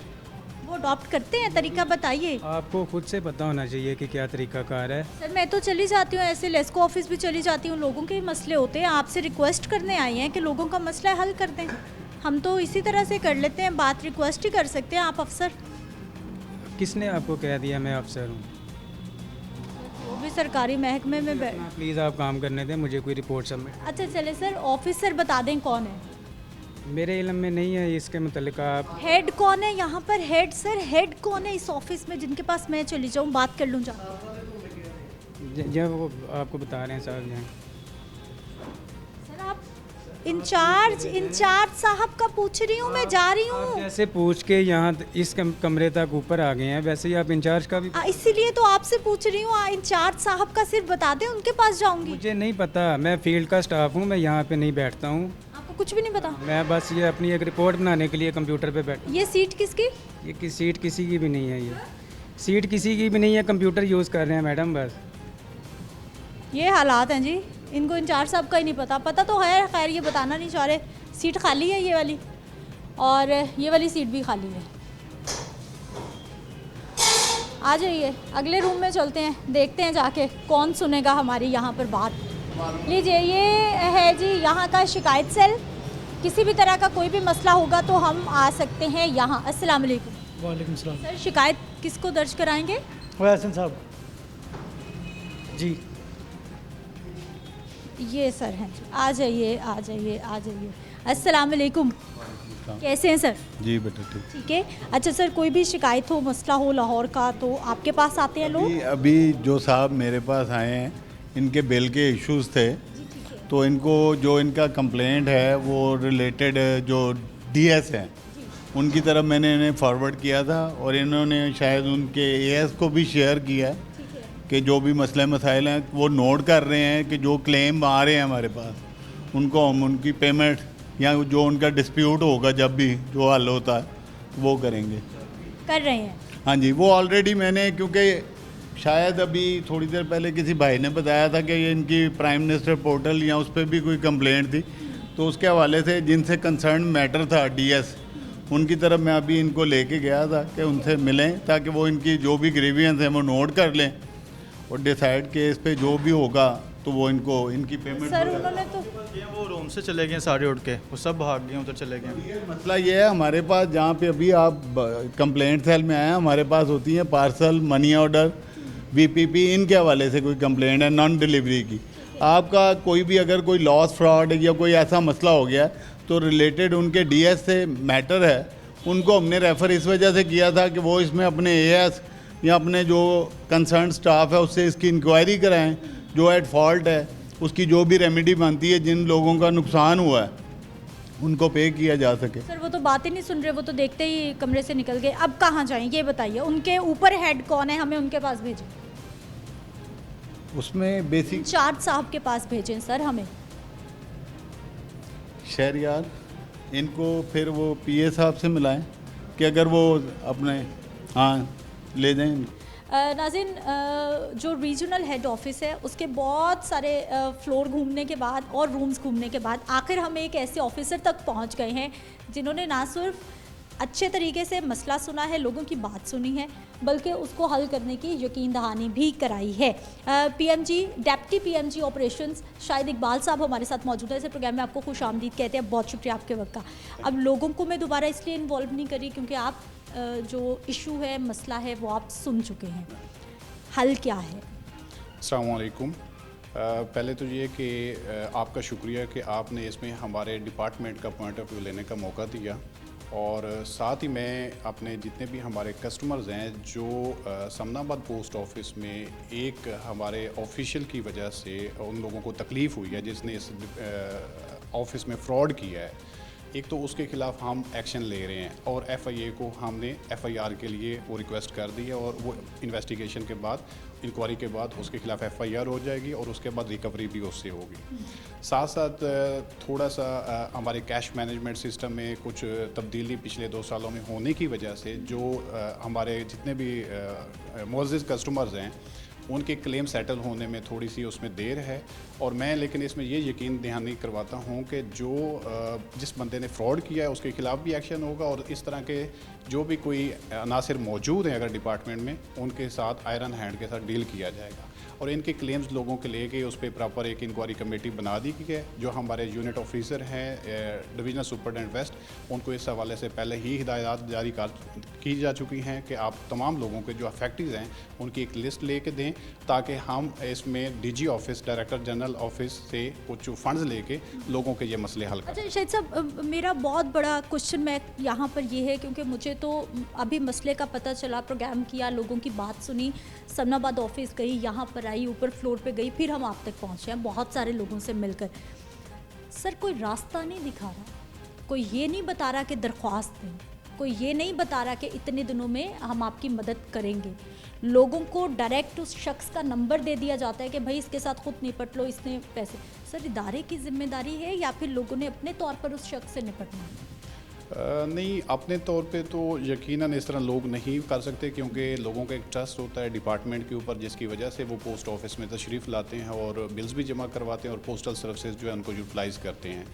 वो अडॉप्ट करते हैं, तरीका बताइए। आपको खुद से पता होना चाहिए कि क्या तरीकाकार है। सर मैं तो चली जाती हूँ, ऐसे लेस्को ऑफिस भी चली जाती हूँ, लोगों के मसले होते हैं, आपसे रिक्वेस्ट करने आई हैं कि लोगों का मसला हल कर दें। हम तो इसी तरह से कर लेते हैं बात, रिक्वेस्ट ही कर सकते हैं। आप अफसर? किसने आपको कह दिया मैं अफसर हूँ? वो भी सरकारी महकमे में प्लीज़ आप काम करने दें, मुझे कोई रिपोर्ट सबमिट। अच्छा चले सर, ऑफिसर बता दें कौन है? मेरे इल्म में नहीं है इसके मुतल्लिक। आप हेड कौन है यहाँ पर? हेड सर, हेड कौन है इस ऑफिस में जिनके पास मैं चली जाऊँ, बात कर लूँ जा? जब वो आपको बता रहे हैं साहब, जाएँ सर। आप इंचार्ज साहब का पूछ रही हूँ, मैं जा रही हूँ। जैसे पूछ के यहाँ इस कमरे तक ऊपर आ गए हैं, वैसे ही आप इंचार्ज का भी। इसीलिए तो आपसे पूछ रही हूँ, इंचार्ज साहब का सिर्फ बता दें, उनके पास जाऊँगी। मुझे नहीं पता, मैं फील्ड का स्टाफ हूँ, मैं यहाँ पे नहीं बैठता हूँ। कुछ भी नहीं पता? मैं बस ये अपनी एक रिपोर्ट बनाने के लिए कंप्यूटर पे बैठ। ये सीट किसकी? ये सीट किसी की भी नहीं है, ये सीट किसी की भी नहीं है, कंप्यूटर यूज़ कर रहे हैं मैडम बस। ये हालात हैं जी, इनको इंचार्ज साहब का ही नहीं पता। पता तो है, खैर ये बताना नहीं चाह रहे। सीट खाली है ये वाली, और ये वाली सीट भी खाली है। आ जाइए, अगले रूम में चलते हैं, देखते हैं जाके कौन सुनेगा हमारी यहाँ पर बात। लीजिए, ये है जी यहाँ का शिकायत सेल। किसी भी तरह का कोई भी मसला होगा तो हम आ सकते हैं यहाँ। अस्सलाम वालेकुम। वालेकुम सलाम। सर, शिकायत किसको दर्ज कराएंगे? वैसन साहब जी। ये सर हैं जी, आ जाइए आ जाइए आ जाइए। अस्सलाम वालेकुम, कैसे हैं सर? जी बेटा ठीक है। अच्छा सर, कोई भी शिकायत हो, मसला हो लाहौर का, तो आपके पास आते हैं लोग? अभी जो साहब मेरे पास आए हैं, इनके बिल के इश्यूज थे, तो इनको जो इनका कंप्लेंट है वो रिलेटेड जो डीएस हैं उनकी तरफ मैंने इन्हें फॉरवर्ड किया था, और इन्होंने शायद उनके एएस को भी शेयर किया है कि जो भी मसले मसाइल हैं वो नोट कर रहे हैं कि जो क्लेम आ रहे हैं हमारे पास उनको हम उनकी पेमेंट या जो उनका डिस्प्यूट होगा जब भी जो हल होता है वो करेंगे, कर रहे हैं। हाँ जी, वो ऑलरेडी मैंने, क्योंकि शायद अभी थोड़ी देर पहले किसी भाई ने बताया था कि ये इनकी प्राइम मिनिस्टर पोर्टल या उस पर भी कोई कंप्लेंट थी, तो उसके हवाले से जिनसे कंसर्न मैटर था डीएस, उनकी तरफ मैं अभी इनको लेके गया था कि उनसे मिलें ताकि वो इनकी जो भी ग्रीवियंस हैं वो नोट कर लें और डिसाइड के इस पे जो भी होगा तो वो इनको इनकी पेमेंट। सर उन्होंने तो वो रूम से चले गए सारे उठ के, वो सब भाग गए उधर चले गए। मसला ये है हमारे पास, जहाँ पे अभी आप कंप्लेंट सेल में आए, हमारे पास होती है पार्सल, मनी ऑर्डर, वीपीपी, इनके हवाले से कोई कंप्लेंट है नॉन डिलीवरी की। आपका कोई भी अगर कोई लॉस फ्रॉड या कोई ऐसा मसला हो गया तो रिलेटेड उनके डीएस से मैटर है, उनको हमने रेफ़र इस वजह से किया था कि वो इसमें अपने एएस या अपने जो कंसर्न स्टाफ है उससे इसकी इंक्वायरी कराएं, जो एट फॉल्ट है उसकी जो भी रेमेडी बनती है, जिन लोगों का नुकसान हुआ है उनको पे किया जा सके। सर वो तो बात ही नहीं सुन रहे, वो तो देखते ही कमरे से निकल गए। अब कहाँ जाएं ये बताइए, उनके ऊपर हेड कौन है, हमें उनके पास भेजें। उसमें बेसिक इंचार्ज साहब के पास भेजें सर हमें। शहरियार, इनको फिर वो पीए साहब से मिलाएं कि अगर वो अपने हाँ ले जाएं। नाज़रीन, जो रीजनल हेड ऑफिस है उसके बहुत सारे फ्लोर घूमने के बाद और रूम्स घूमने के बाद आखिर हम एक ऐसे ऑफिसर तक पहुंच गए हैं जिन्होंने ना सिर्फ अच्छे तरीके से मसला सुना है, लोगों की बात सुनी है, बल्कि उसको हल करने की यकीन दहानी भी कराई है। PMG, deputy PMG operations Shahid Iqbal साहब हमारे साथ मौजूद है। इस प्रोग्राम में आपको खुश आमदीद कहते हैं, बहुत शुक्रिया आपके वक्त का। अब लोगों को मैं दोबारा इसलिए इन्वॉल्व नहीं करी क्योंकि आप जो इशू है, मसला है, वो आप सुन चुके हैं। हल क्या है? अस्सलाम वालेकुम। पहले तो ये कि आपका शुक्रिया कि आपने इसमें हमारे डिपार्टमेंट का पॉइंट ऑफ व्यू लेने का मौका दिया, और साथ ही मैं अपने जितने भी हमारे कस्टमर्स हैं जो समनाबाद पोस्ट ऑफिस में एक हमारे ऑफिशियल की वजह से उन लोगों को तकलीफ़ हुई है जिसने इस ऑफिस में फ्रॉड किया है, एक तो उसके ख़िलाफ़ हम एक्शन ले रहे हैं, और एफआईए को हमने एफआईआर के लिए वो रिक्वेस्ट कर दी है, और वो इन्वेस्टिगेशन के बाद, इंक्वायरी के बाद उसके ख़िलाफ़ एफआईआर हो जाएगी और उसके बाद रिकवरी भी उससे होगी। साथ साथ थोड़ा सा हमारे कैश मैनेजमेंट सिस्टम में कुछ तब्दीली पिछले 2 सालों में होने की वजह से जो हमारे जितने भी मुअज़्ज़िज़ कस्टमर्स हैं उनके क्लेम सेटल होने में थोड़ी सी उसमें देर है, और मैं लेकिन इसमें ये यकीन दहानी करवाता हूँ कि जो जिस बंदे ने फ्रॉड किया है उसके ख़िलाफ़ भी एक्शन होगा, और इस तरह के जो भी कोई अनासर मौजूद हैं अगर डिपार्टमेंट में, उनके साथ आयरन हैंड के साथ डील किया जाएगा। और इनके क्लेम्स लोगों के लेके उस पर प्रॉपर एक इंक्वायरी कमेटी बना दी गई है, जो हमारे यूनिट ऑफिसर हैं डिवीज़नल सुपरटेंडेंट वेस्ट, उनको इस हवाले से पहले ही हिदायत जारी की जा चुकी हैं कि आप तमाम लोगों के जो अफेक्टेड हैं उनकी एक लिस्ट लेके दें, ताकि हम इसमें DG office, director general office से कुछ फंड्स लेके लोगों के ये मसले हल करें। अच्छा शाहिद साहब, मेरा बहुत बड़ा क्वेश्चन मैं यहाँ पर ये है, क्योंकि मुझे तो अभी मसले का पता चला, प्रोग्राम किया, लोगों की बात सुनी, समनाबाद ऑफिस गई, यहाँ पर आई, ऊपर फ्लोर पे गई, फिर हम आप तक पहुँचे हैं बहुत सारे लोगों से मिलकर। सर कोई रास्ता नहीं दिखा रहा, कोई ये नहीं बता रहा कि दरख्वास्त दें, कोई ये नहीं बता रहा कि इतने दिनों में हम आपकी मदद करेंगे। लोगों को डायरेक्ट उस शख्स का नंबर दे दिया जाता है कि भाई इसके साथ खुद निपट लो, इसने पैसे। सर इदारे की जिम्मेदारी है या फिर लोगों ने अपने तौर पर उस शख्स से निपटना है? नहीं, अपने तौर पे तो यकीनन इस तरह लोग नहीं कर सकते, क्योंकि लोगों का एक ट्रस्ट होता है डिपार्टमेंट के ऊपर, जिसकी वजह से वो पोस्ट ऑफिस में तशरीफ़ लाते हैं और बिल्स भी जमा करवाते हैं और पोस्टल सर्विसेज जो है उनको यूटिलाइज़ करते हैं।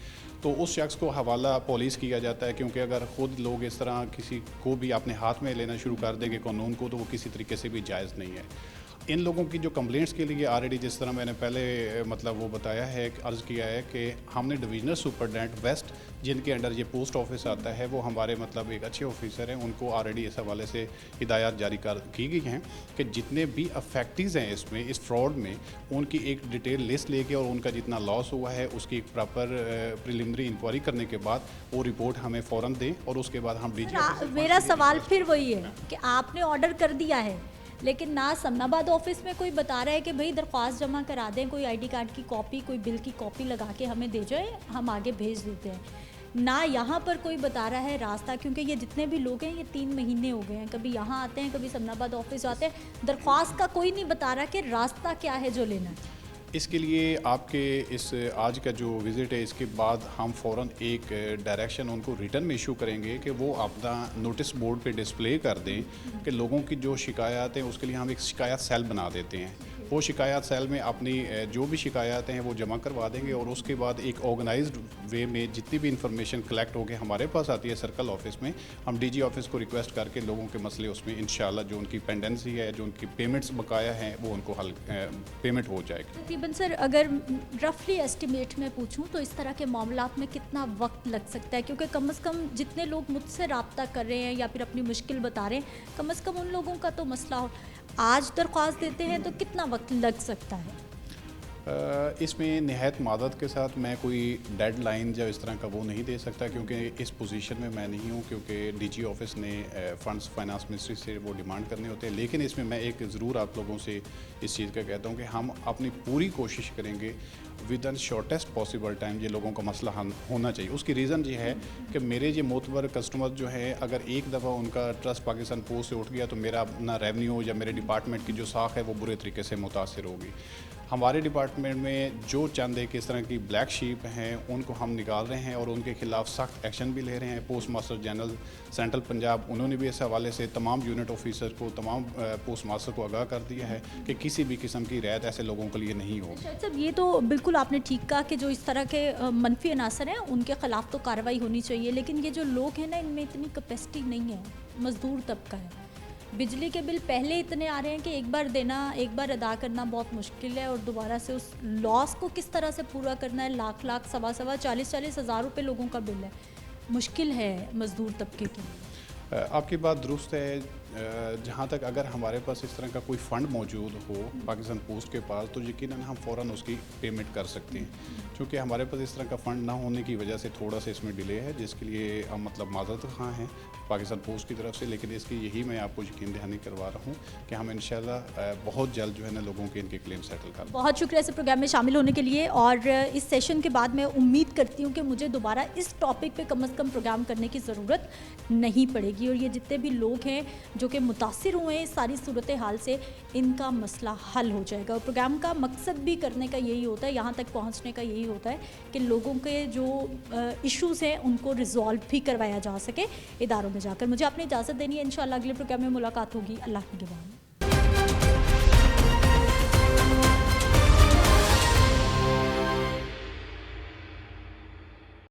तो उस शख्स को हवाला पुलिस किया जाता है, क्योंकि अगर ख़ुद लोग इस तरह किसी को भी अपने हाथ में लेना शुरू कर देंगे कानून को, तो वो किसी तरीके से भी जायज़ नहीं है। इन लोगों की जो कंप्लेंट्स के लिए ऑलरेडी जिस तरह मैंने पहले मतलब वो बताया है, अर्ज़ किया है कि हमने डिविजनल सुपरडेंट वेस्ट जिनके अंडर ये पोस्ट ऑफिस आता है, वो हमारे मतलब एक अच्छे ऑफिसर हैं, उनको ऑलरेडी इस हवाले से हिदायत जारी की गई हैं कि जितने भी अफेक्टीज़ हैं इसमें, इस फ्रॉड में, उनकी एक डिटेल लिस्ट लेके और उनका जितना लॉस हुआ है उसकी एक प्रॉपर प्रिलिमिनरी इंक्वायरी करने के बाद वो रिपोर्ट हमें फ़ौरन दें और उसके बाद हम डीजी। मेरा सवाल फिर वही है कि आपने ऑर्डर कर दिया है, लेकिन ना समनाबाद ऑफिस में कोई बता रहा है कि भाई दरख्वास्त जमा करा दें, कोई आईडी कार्ड की कॉपी, कोई बिल की कॉपी लगा के हमें दे जाए, हम आगे भेज देते हैं। ना यहाँ पर कोई बता रहा है रास्ता, क्योंकि ये जितने भी लोग हैं ये 3 महीने हो गए हैं, कभी यहाँ आते हैं, कभी समनाबाद ऑफिस आते हैं, दरख्वास्त का कोई नहीं बता रहा कि रास्ता क्या है जो लेना है। इसके लिए आपके इस आज का जो विज़िट है, इसके बाद हम फ़ौरन एक डायरेक्शन उनको रिटर्न में इशू करेंगे कि वो अपना नोटिस बोर्ड पे डिस्प्ले कर दें कि लोगों की जो शिकायत हैं उसके लिए हम एक शिकायत सेल बना देते हैं। वो शिकायत सेल में अपनी जो भी शिकायतें हैं वो जमा करवा देंगे और उसके बाद एक ऑर्गेनाइज्ड वे में जितनी भी इंफॉर्मेशन कलेक्ट होकर हमारे पास आती है सर्कल ऑफिस में, हम डीजी ऑफिस को रिक्वेस्ट करके लोगों के मसले उसमें इंशाल्लाह जो उनकी पेंडेंसी है, जो उनकी पेमेंट्स बकाया हैं, वो उनको हल पेमेंट हो जाएगी। तकरीबन सर अगर रफली एस्टिमेट में पूछूं तो इस तरह के मामलात में कितना वक्त लग सकता है? क्योंकि कम से कम जितने लोग मुझसे रब्ता कर रहे हैं या फिर अपनी मुश्किल बता रहे हैं, कम से कम उन लोगों का तो मसला हो, आज दरख्वास्त देते हैं तो कितना वक्त लग सकता है? इसमें निहायत मादत के साथ मैं कोई डेडलाइन या इस तरह का वो नहीं दे सकता, क्योंकि इस पोजीशन में मैं नहीं हूँ, क्योंकि डीजी ऑफिस ने फंड्स फाइनेंस मिनिस्ट्री से वो डिमांड करने होते हैं। लेकिन इसमें मैं एक ज़रूर आप लोगों से इस चीज़ का कहता हूँ कि हम अपनी पूरी कोशिश करेंगे with in shortest possible time ये लोगों का मसला होना चाहिए। उसकी रीज़न ये है कि मेरे ये मोतबर कस्टमर जो है, अगर एक दफ़ा उनका ट्रस्ट पाकिस्तान पोस्ट से उठ गया तो मेरा अपना रेवेन्यू या मेरे डिपार्टमेंट की जो साख है वो बुरे तरीके से मुतासर होगी। हमारे डिपार्टमेंट में जो चंद एक इस तरह की ब्लैक शीप हैं उनको हम निकाल रहे हैं और उनके खिलाफ सख्त एक्शन भी ले रहे हैं। Post master general central Punjab उन्होंने भी इस हवाले से तमाम यूनिट ऑफिसर को, तमाम पोस्ट मास्टर को आगाह कर दिया है कि किसी भी किस्म की रियायत ऐसे लोगों के लिए नहीं होगी। साहब ये तो बिल्कुल आपने ठीक कहा कि जो इस तरह के मनफी अनासर हैं उनके ख़िलाफ़ तो कार्रवाई होनी चाहिए, लेकिन ये जो लोग हैं ना, इनमें इतनी कैपेसिटी नहीं है। मज़दूर तबका है, बिजली के बिल पहले इतने आ रहे हैं कि एक बार देना, एक बार अदा करना बहुत मुश्किल है, और दोबारा से उस लॉस को किस तरह से पूरा करना है। लाख लाख, सवा 40 हज़ार रुपये लोगों का बिल है, मुश्किल है मज़दूर तबके की। आपकी बात दुरुस्त है। जहाँ तक अगर हमारे पास इस तरह का कोई फ़ंड मौजूद हो पाकिस्तान पोस्ट के पास, तो यकीनन हम फ़ौरन उसकी पेमेंट कर सकते हैं। क्योंकि हमारे पास इस तरह का फ़ंड ना होने की वजह से थोड़ा सा इसमें डिले है, जिसके लिए हम मतलब माज़रत ख़ां हैं पाकिस्तान पोस्ट की तरफ से। लेकिन इसकी यही मैं आपको यकीन दहानी करवा रहा हूँ कि हम इंशाल्लाह बहुत जल्द जो है ना लोगों के इनके क्लेम सेटल कर। बहुत शुक्रिया इस प्रोग्राम में शामिल होने के लिए, और इस सेशन के बाद मैं उम्मीद करती हूँ कि मुझे दोबारा इस टॉपिक पे कम से कम प्रोग्राम करने की ज़रूरत नहीं पड़ेगी, और ये जितने भी लोग हैं जो कि मुतासिर हुए हैं इस सारी सूरत हाल से, इनका मसला हल हो जाएगा। और प्रोग्राम का मकसद भी करने का यही होता है, यहाँ तक पहुँचने का यही होता है कि लोगों के जो इश्यूज़ हैं उनको रिजॉल्व भी करवाया जा सके इदारों में जाकर। मुझे अपनी इजाज़त देनी है, इंशाअल्लाह अगले प्रोग्राम में मुलाकात होगी। अल्लाह के निगहबान।